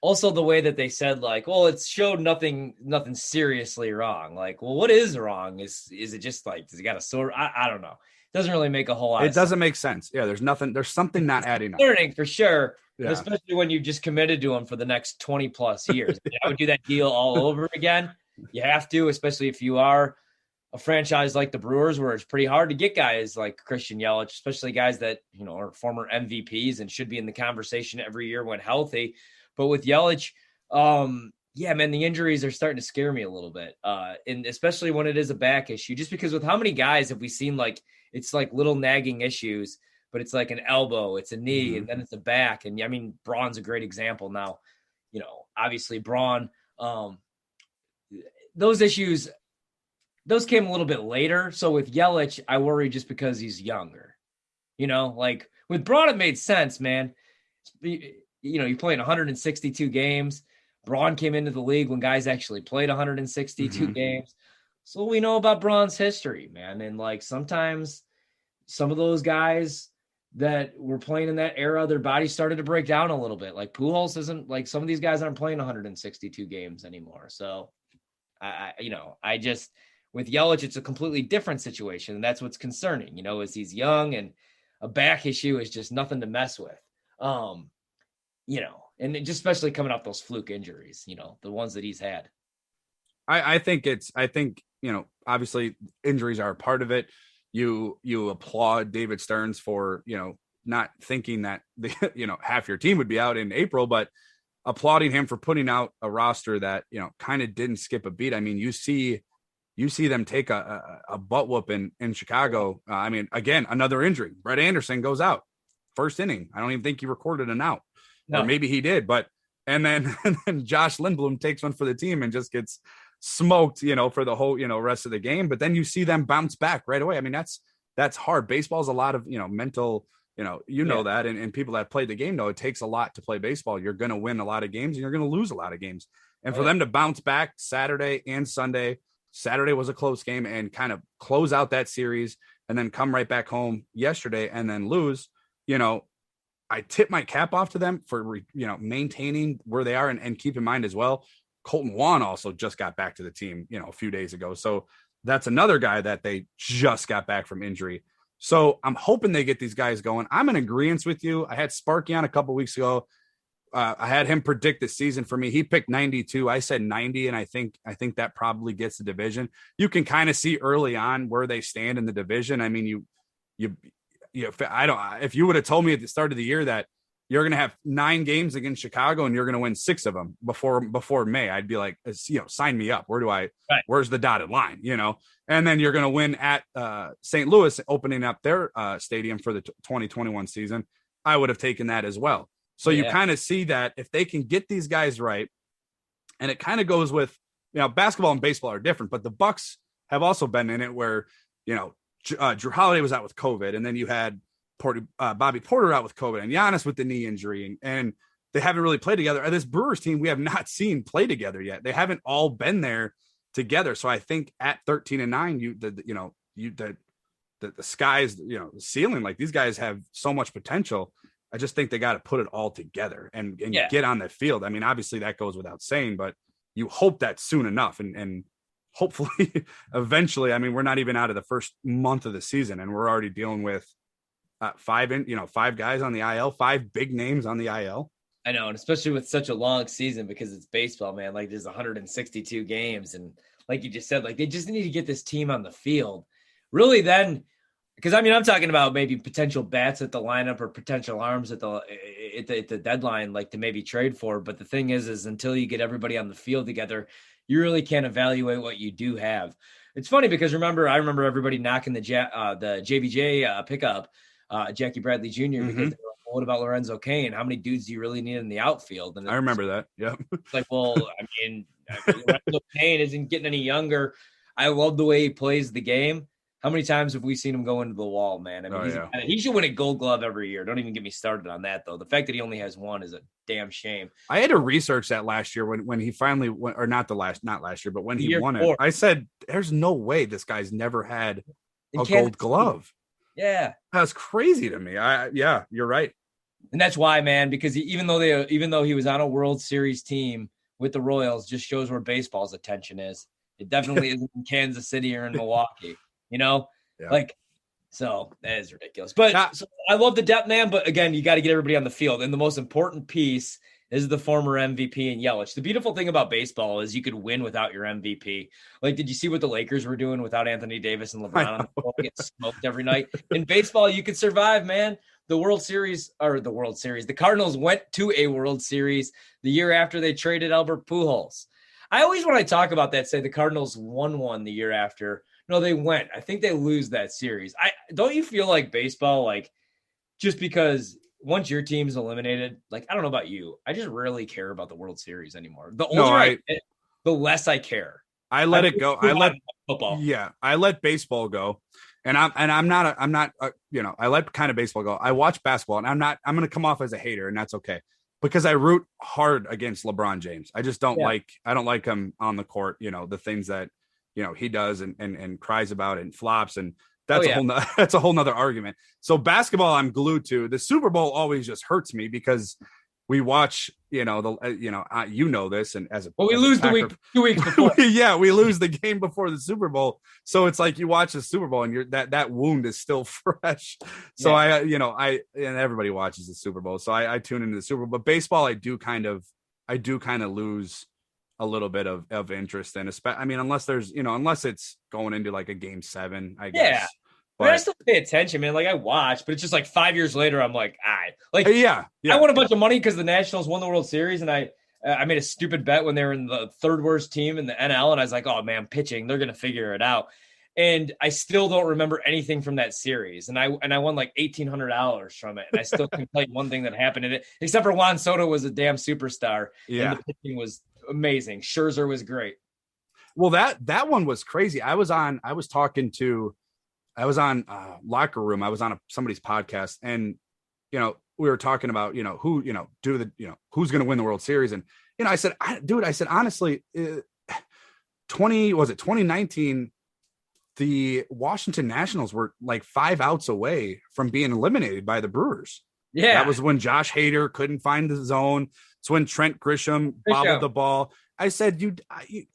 also the way that they said, like, well, it showed nothing seriously wrong. Like, well, what is wrong? Is it just like, does he got a sore? I don't know. It doesn't really make a whole lot. It doesn't make sense. Yeah. There's something not adding up. Learning for sure. Yeah. Especially when you just committed to him for the next 20 plus years. I would do that deal all over again. You have to, especially if you are a franchise like the Brewers, where it's pretty hard to get guys like Christian Yelich, especially guys that, are former MVPs and should be in the conversation every year when healthy. But with Yelich, yeah, man, the injuries are starting to scare me a little bit. And especially when it is a back issue, just because with how many guys have we seen, like, it's like little nagging issues, but it's like an elbow, it's a knee, and then it's a back. And I mean, Braun's a great example now, obviously Braun, those issues, those came a little bit later. So with Yelich, I worry just because he's younger, like with Braun, it made sense, man. You're playing 162 games. Braun came into the league when guys actually played 162 games. So we know about Braun's history, man. And like sometimes some of those guys that were playing in that era, their bodies started to break down a little bit. Like Pujols isn't, like, some of these guys aren't playing 162 games anymore. So I just, with Yelich, it's a completely different situation. And that's what's concerning, is he's young and a back issue is just nothing to mess with. And it just, especially coming off those fluke injuries, the ones that he's had. I think obviously injuries are a part of it. You applaud David Stearns for, not thinking that half your team would be out in April, but applauding him for putting out a roster that, kind of didn't skip a beat. I mean, you see them take a butt whoop in Chicago. I mean, again, another injury. Brett Anderson goes out. first inning. I don't even think he recorded an out, No. or maybe he did. But and then Josh Lindblom takes one for the team and just gets smoked, for the whole, rest of the game. But then you see them bounce back right away. I mean, that's hard. Baseball is a lot of, mental, know that, and people that played the game know it takes a lot to play baseball. You're going to win a lot of games and you're going to lose a lot of games. And for them to bounce back Saturday and Sunday, Saturday was a close game, and kind of close out that series and then come right back home yesterday and then lose, I tip my cap off to them for, maintaining where they are. And keep in mind as well, Colton Wong also just got back to the team, a few days ago. So that's another guy that they just got back from injury. So I'm hoping they get these guys going. I'm in agreement with you. I had Sparky on a couple weeks ago. I had him predict the season for me. He picked 92. I said 90, and I think that probably gets the division. You can kind of see early on where they stand in the division. I mean, if you would have told me at the start of the year that you're going to have 9 games against Chicago and you're going to win 6 of them before May, I'd be like, sign me up. Where's the dotted line, and then you're going to win at St. Louis, opening up their stadium for the 2021 season. I would have taken that as well. So you kind of see that if they can get these guys right, and it kind of goes with, basketball and baseball are different, but the Bucks have also been in it where, Drew Holiday was out with COVID, and then you had Bobby Porter out with COVID, and Giannis with the knee injury, and they haven't really played together. This Brewers team, we have not seen play together yet. They haven't all been there together. So I think at 13-9, the sky's, the ceiling. Like, these guys have so much potential. I just think they got to put it all together and get on the field. I mean, obviously that goes without saying, but you hope that soon enough. And hopefully eventually, I mean, we're not even out of the first month of the season and we're already dealing with 5 guys on the IL, 5 big names on the IL. I know. And especially with such a long season, because it's baseball, man, like there's 162 games. And like you just said, like they just need to get this team on the field really then. Because, I mean, I'm talking about maybe potential bats at the lineup or potential arms at the deadline, like to maybe trade for. But the thing is until you get everybody on the field together, you really can't evaluate what you do have. It's funny because I remember everybody knocking the JBJ pickup, Jackie Bradley Jr. because they were like, well, what about Lorenzo Cain? How many dudes do you really need in the outfield? And I remember that. Yeah. Like, well, I mean, Lorenzo Cain isn't getting any younger. I love the way he plays the game. How many times have we seen him go into the wall, man? I mean, he should win a Gold Glove every year. Don't even get me started on that, though. The fact that he only has one is a damn shame. I had to research that last year when he finally went, or not last year, but when he won it. I said, "There's no way this guy's never had a Gold Glove." Yeah, that's crazy to me. Yeah, you're right. And that's why, man, because even though he was on a World Series team with the Royals, just shows where baseball's attention is. It definitely isn't in Kansas City or in Milwaukee. So that is ridiculous. But so I love the depth, man. But again, you got to get everybody on the field. And the most important piece is the former MVP in Yelich. The beautiful thing about baseball is you could win without your MVP. Like, did you see what the Lakers were doing without Anthony Davis and LeBron on the floor? Get smoked every night. In baseball, you could survive, man. The Cardinals went to a World Series the year after they traded Albert Pujols. I always, when I talk about that, say the Cardinals won one the year after. No, they went. I think they lose that series. Don't you feel like baseball, like just because once your team's eliminated, like, I don't know about you, I just rarely care about the World Series anymore. The older the less I care. I let it go. I let football. Yeah, I let baseball go, and I'm not. I let kind of baseball go. I watch basketball, and I'm going to come off as a hater, and that's okay because I root hard against LeBron James. I just don't like. I don't like him on the court. The things that he does and cries about and flops, and that's a whole nother argument. So basketball, I'm glued to. The Super Bowl always just hurts me because we watch, this, and we lose the 2 weeks before. We lose the game before the Super Bowl. So it's like you watch the Super Bowl and that wound is still fresh. So and everybody watches the Super Bowl. So I tune into the Super Bowl, but baseball, I do kind of lose a little bit of interest in, unless there's, unless it's going into like a game 7, I guess. Yeah. But I still pay attention, man. Like I watch, but it's just like 5 years later, I'm like, I won a bunch of money because the Nationals won the World Series, and I made a stupid bet when they were in the third worst team in the NL, and I was like, oh man, pitching, they're gonna figure it out. And I still don't remember anything from that series. And I won like $1,800 from it. And I still can tell you one thing that happened in it, except for Juan Soto was a damn superstar. Yeah. And the pitching was amazing. Scherzer was great. Well, that one was crazy. I was on Locker Room. I was on somebody's podcast, and we were talking about who's going to win the World Series, and I said honestly, 2019, the Washington Nationals were like 5 outs away from being eliminated by the Brewers. Yeah, that was when Josh Hader couldn't find the zone. It's when Trent Grisham bobbled the ball. I said,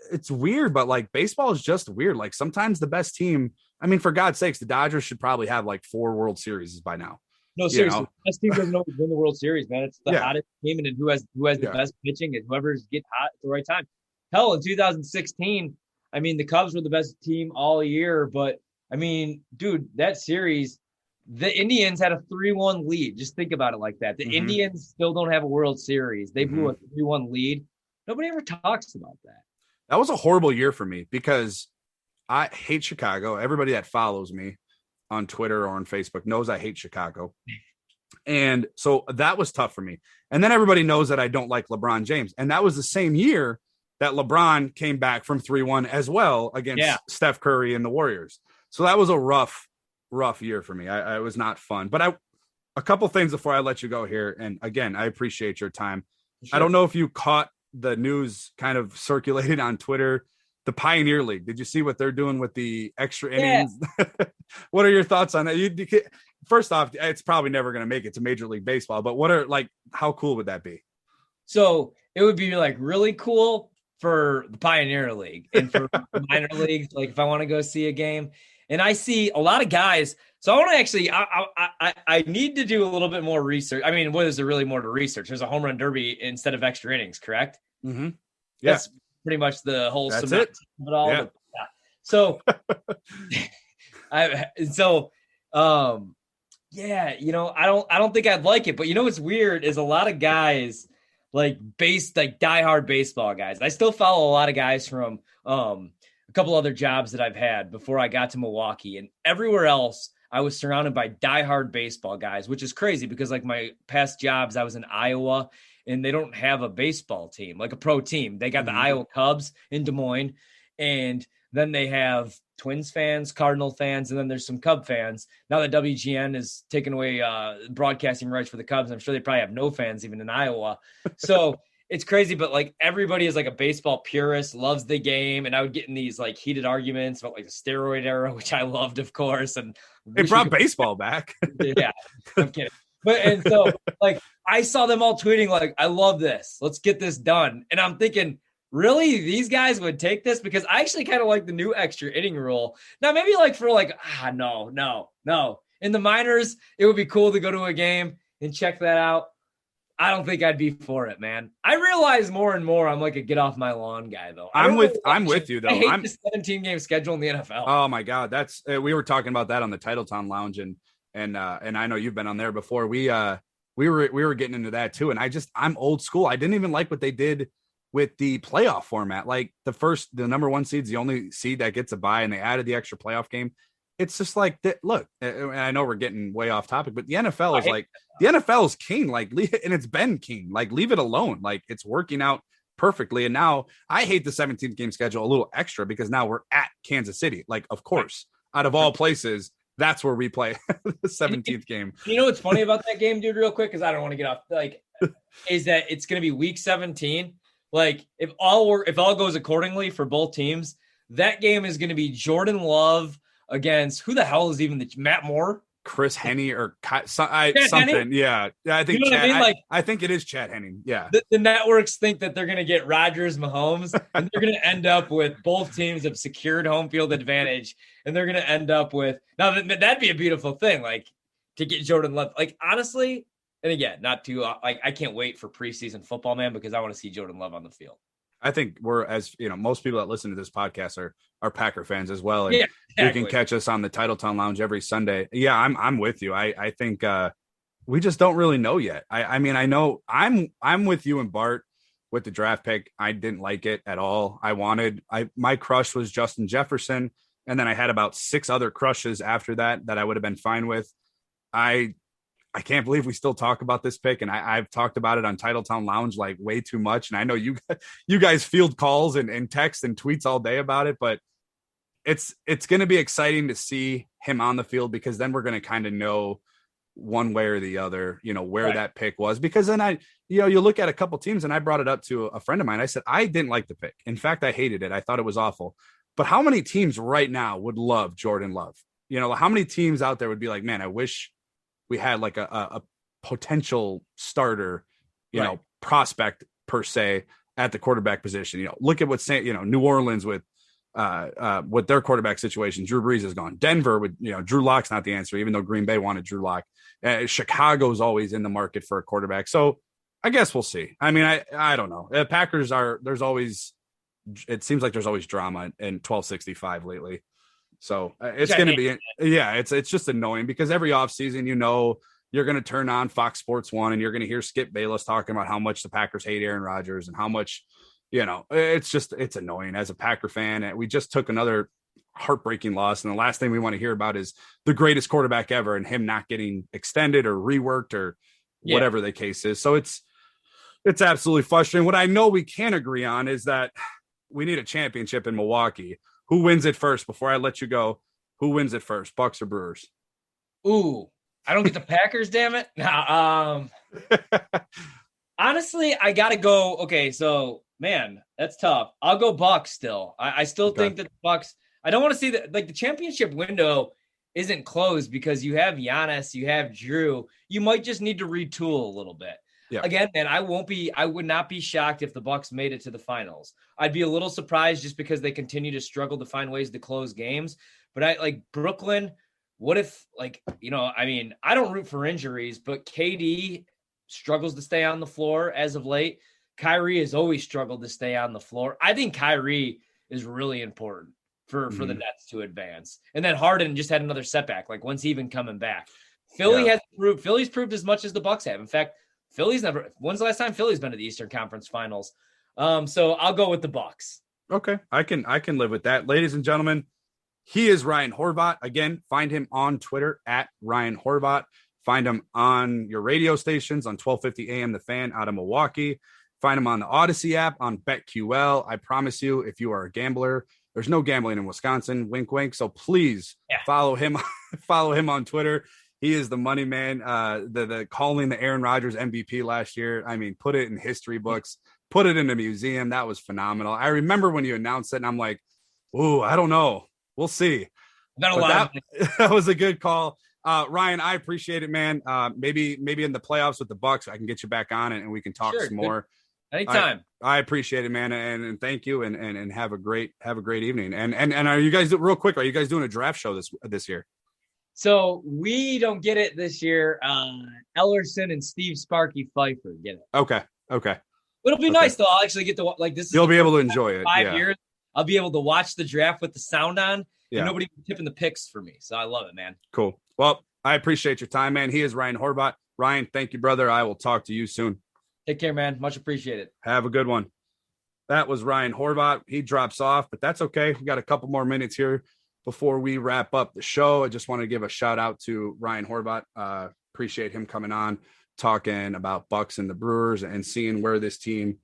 it's weird, but like baseball is just weird. Like sometimes the best team, I mean, for God's sakes, the Dodgers should probably have like 4 World Series by now. No, seriously, the best team doesn't always win the World Series, man. It's the hottest team, and who has the best pitching, and whoever's get hot at the right time. Hell, in 2016, I mean, the Cubs were the best team all year, but I mean, dude, that series, the Indians had a 3-1 lead. Just think about it like that. The Indians still don't have a World Series. They blew a 3-1 lead. Nobody ever talks about that. That was a horrible year for me because I hate Chicago. Everybody that follows me on Twitter or on Facebook knows I hate Chicago. And so that was tough for me. And then everybody knows that I don't like LeBron James. And that was the same year that LeBron came back from 3-1 as well against Steph Curry and the Warriors. So that was a rough year for me. I was not fun. But a couple things before I let you go here. And again, I appreciate your time. Sure. I don't know if you caught the news kind of circulated on Twitter, the Pioneer League. Did you see what they're doing with the extra innings? What are your thoughts on that? First off, it's probably never going to make it to Major League Baseball, but how cool would that be? So it would be like really cool for the Pioneer League and for minor leagues. Like if I want to go see a game, and I see a lot of guys. So I want to actually, I need to do a little bit more research. I mean, what is there really more to research? There's a home run derby instead of extra innings, correct? Mm-hmm. Yeah. That's pretty much the whole That's it. of it all. Yeah. So, I don't think I'd like it, but what's weird is a lot of guys like diehard baseball guys. I still follow a lot of guys from a couple other jobs that I've had before I got to Milwaukee, and everywhere else I was surrounded by diehard baseball guys, which is crazy because like my past jobs, I was in Iowa and they don't have a baseball team, like a pro team. They got the Iowa Cubs in Des Moines, and then they have Twins fans, Cardinal fans, and then there's some Cub fans. Now that WGN is taking away broadcasting rights for the Cubs, I'm sure they probably have no fans even in Iowa. So it's crazy, but like everybody is like a baseball purist, loves the game. And I would get in these like heated arguments about like the steroid era, which I loved, of course. And it brought baseball back. Yeah, I'm kidding. And so like I saw them all tweeting like, I love this. Let's get this done. And I'm thinking, really, these guys would take this? Because I actually kind of like the new extra inning rule. Now, maybe like for like, no. In the minors, it would be cool to go to a game and check that out. I don't think I'd be for it, man. I realize more and more I'm like a get off my lawn guy, though. I'm with you, though. I hate the 17-game schedule in the NFL. Oh my God, that's we were talking about that on the Titletown Lounge, and I know you've been on there before. We were getting into that too, and I'm old school. I didn't even like what they did with the playoff format. Like the number 1 seed's the only seed that gets a bye, and they added the extra playoff game. It's just like that. Look, and I know we're getting way off topic, but the NFL is like the NFL is king, like, and it's been king. Like, leave it alone. Like, it's working out perfectly. And now I hate the 17th game schedule a little extra because now we're at Kansas City. Like, of course, out of all places, that's where we play the 17th game. You know what's funny about that game, dude? Real quick, because I don't want to get off. Like, is that it's going to be week 17. Like, if all goes accordingly for both teams, that game is going to be Jordan Love against who the hell is even Matt Moore, Chris Henne, or something. Henning? Yeah, I think. You know what I mean? Like, I think it is Chad Henning. Yeah. The networks think that they're going to get Rodgers, Mahomes, and they're going to end up with both teams have secured home field advantage, and they're going to end up with that'd be a beautiful thing, like to get Jordan Love. Like, honestly, and again, not too like I can't wait for preseason football, man, because I want to see Jordan Love on the field. I think we're, as you know, most people that listen to this podcast are Packer fans as well. And yeah, exactly. You can catch us on the Titletown Lounge every Sunday. Yeah, I'm with you. I think we just don't really know yet. I mean, I know I'm with you and Bart with the draft pick. I didn't like it at all. My crush was Justin Jefferson, And then I had about 6 other crushes after that I would have been fine with. I can't believe we still talk about this pick. And I've talked about it on Titletown Lounge like way too much. And I know you guys field calls and texts and tweets all day about it, but it's going to be exciting to see him on the field, because then we're going to kind of know one way or the other, where that pick was. Because then you look at a couple teams, and I brought it up to a friend of mine. I said, I didn't like the pick. In fact, I hated it. I thought it was awful. But how many teams right now would love Jordan Love? How many teams out there would be like, man, I wish we had like a potential starter, prospect per se at the quarterback position. Look at what New Orleans with their quarterback situation. Drew Brees is gone. Denver with Drew Lock's not the answer, even though Green Bay wanted Drew Lock. Chicago's always in the market for a quarterback. So I guess we'll see. I mean, I don't know. Packers it seems like there's always drama in 1265 lately. So it's going to be, it's just annoying, because every offseason, you're going to turn on Fox Sports 1 and you're going to hear Skip Bayless talking about how much the Packers hate Aaron Rodgers and how much, it's annoying as a Packer fan. And we just took another heartbreaking loss. And the last thing we want to hear about is the greatest quarterback ever and him not getting extended or reworked or whatever the case is. So it's absolutely frustrating. What I know we can agree on is that we need a championship in Milwaukee. Who wins it first? Before I let you go, who wins it first, Bucks or Brewers? Ooh, I don't get the Packers, damn it. Honestly, I got to go. Okay, so, man, that's tough. I'll go Bucks still. I still think that the Bucks – I don't want to see that – like, the championship window isn't closed because you have Giannis, you have Drew. You might just need to retool a little bit. Yeah. Again, man, I would not be shocked if the Bucks made it to the finals. I'd be a little surprised just because they continue to struggle to find ways to close games. But I like Brooklyn. What if, I don't root for injuries, but KD struggles to stay on the floor as of late. Kyrie has always struggled to stay on the floor. I think Kyrie is really important for the Nets to advance. And then Harden just had another setback. Like, when's he even coming back? Philly's proved as much as the Bucks have. In fact, when's the last time Philly's been to the Eastern Conference Finals? So I'll go with the Bucks. Okay. I can live with that. Ladies and gentlemen, he is Ryan Horvat. Again, find him on Twitter at Ryan Horvat. Find him on your radio stations on 1250 AM The Fan out of Milwaukee. Find him on the Odyssey app on BetQL. I promise you, if you are a gambler, there's no gambling in Wisconsin. Wink, wink. So please follow him on Twitter. He is the money man, the calling the Aaron Rodgers MVP last year. I mean, put it in history books, put it in a museum. That was phenomenal. I remember when you announced it, and I'm like, ooh, I don't know. We'll see. That was a good call. Ryan, I appreciate it, man. Maybe in the playoffs with the Bucks, I can get you back on and we can talk some more. Anytime. I appreciate it, man. And thank you. And have a great evening. And are you guys, real quick, are you guys doing a draft show this year? So we don't get it this year. Ellerson and Steve Sparky Pfeiffer get it. Okay. It'll be nice though. I'll actually get to this. You'll be able to enjoy it. 5 years. I'll be able to watch the draft with the sound on. Yeah. And nobody tipping the picks for me. So I love it, man. Cool. Well, I appreciate your time, man. He is Ryan Horvat. Ryan, thank you, brother. I will talk to you soon. Take care, man. Much appreciated. Have a good one. That was Ryan Horvat. He drops off, but that's okay. We got a couple more minutes here before we wrap up the show. I just want to give a shout out to Ryan Horvat. Appreciate him coming on, talking about Bucks and the Brewers and seeing where these teams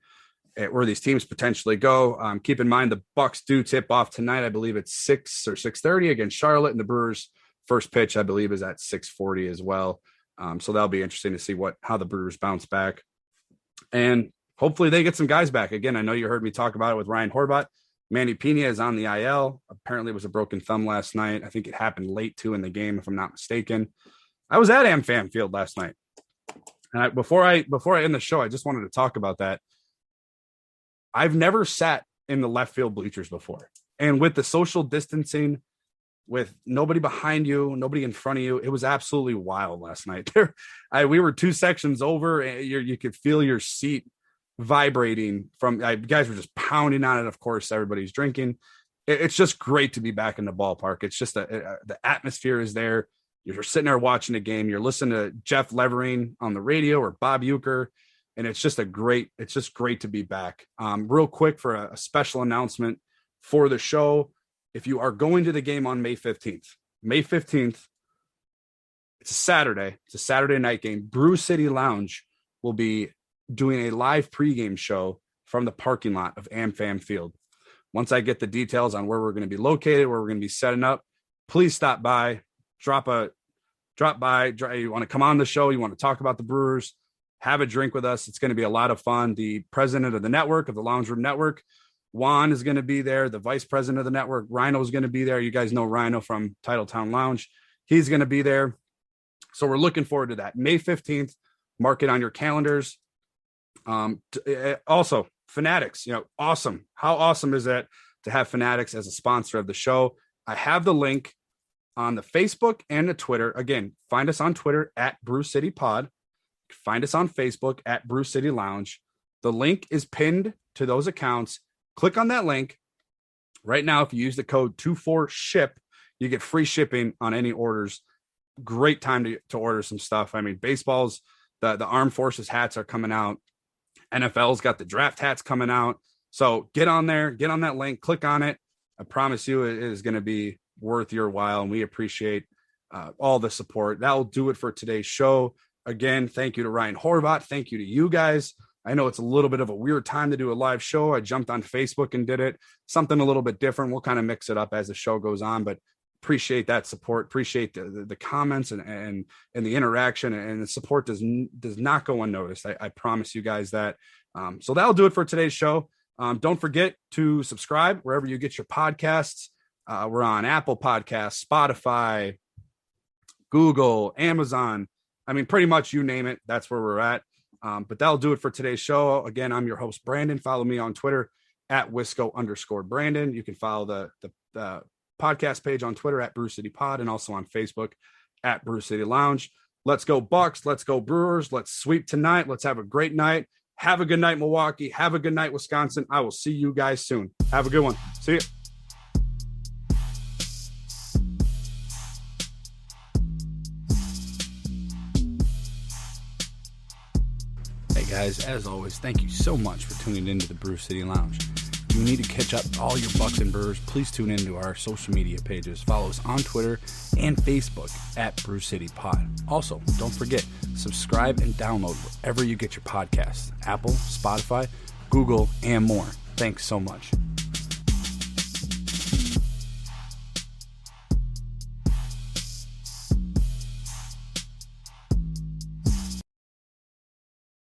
potentially go. Keep in mind the Bucks do tip off tonight. I believe it's 6 or 6:30 against Charlotte, and the Brewers' first pitch, I believe, is at 6:40 as well. So that'll be interesting to see how the Brewers bounce back, and hopefully they get some guys back. Again, I know you heard me talk about it with Ryan Horvat. Manny Pena is on the IL. Apparently it was a broken thumb last night. I think it happened late too in the game, if I'm not mistaken. I was at AmFam Field last night. And before I end the show, I just wanted to talk about that. I've never sat in the left field bleachers before. And with the social distancing, with nobody behind you, nobody in front of you, it was absolutely wild last night. We were 2 sections over, and you could feel your seat vibrating from guys were just pounding on it. Of course, everybody's drinking. It's just great to be back in the ballpark. It's just the atmosphere is there. You're sitting there watching a game. You're listening to Jeff Levering on the radio or Bob Uecker, and it's just great to be back. Real quick for a special announcement for the show. if you are going to the game on May 15th, it's a Saturday. It's a Saturday night game. Brew City Lounge will be doing a live pregame show from the parking lot of AmFam Field. Once I get the details on where we're going to be located, where we're going to be setting up, please stop by, drop by. You want to come on the show, you want to talk about the Brewers, have a drink with us. It's going to be a lot of fun. The president of the network, of the Lounge Room Network, Juan, is going to be there. The vice president of the network, Rhino, is going to be there. You guys know Rhino from Titletown Lounge. He's going to be there. So we're looking forward to that. May 15th, mark it on your calendars. Also, Fanatics, awesome. How awesome is that to have Fanatics as a sponsor of the show? I have the link on the Facebook and the Twitter. Again, find us on Twitter at Brew City Pod. Find us on Facebook at Brew City Lounge. The link is pinned to those accounts. Click on that link. Right now, if you use the code 24SHIP, you get free shipping on any orders. Great time to order some stuff. I mean, baseball's, the Armed Forces hats are coming out. NFL's got the draft hats coming out. So get on there, get on that link, click on it. I promise you it is going to be worth your while, and we appreciate all the support. That'll do it for today's show. Again, thank you to Ryan Horvat. Thank you to you guys. I know it's a little bit of a weird time to do a live show. I jumped on Facebook and did it. Something a little bit different. We'll kind of mix it up as the show goes on, but appreciate that support. Appreciate the comments and the interaction, and the support does not go unnoticed. I promise you guys that. So that'll do it for today's show. Don't forget to subscribe wherever you get your podcasts. We're on Apple Podcasts, Spotify, Google, Amazon. I mean, pretty much you name it. That's where we're at. But that'll do it for today's show. Again, I'm your host, Brandon. Follow me on Twitter at Wisco_Brandon. You can follow the podcast page on Twitter at Brew City Pod, and also on Facebook at Brew City Lounge. Let's go Bucks. Let's go Brewers. Let's sweep tonight. Let's have a great night. Have a good night, Milwaukee. Have a good night, Wisconsin. I will see you guys soon. Have a good one. See you. Hey guys, as always, thank you so much for tuning into the Brew City Lounge. If you need to catch up all your Bucks and Brewers, please tune into our social media pages. Follow us on Twitter and Facebook at Brew City Pod. Also, don't forget, subscribe and download wherever you get your podcasts, Apple, Spotify, Google, and more. Thanks so much.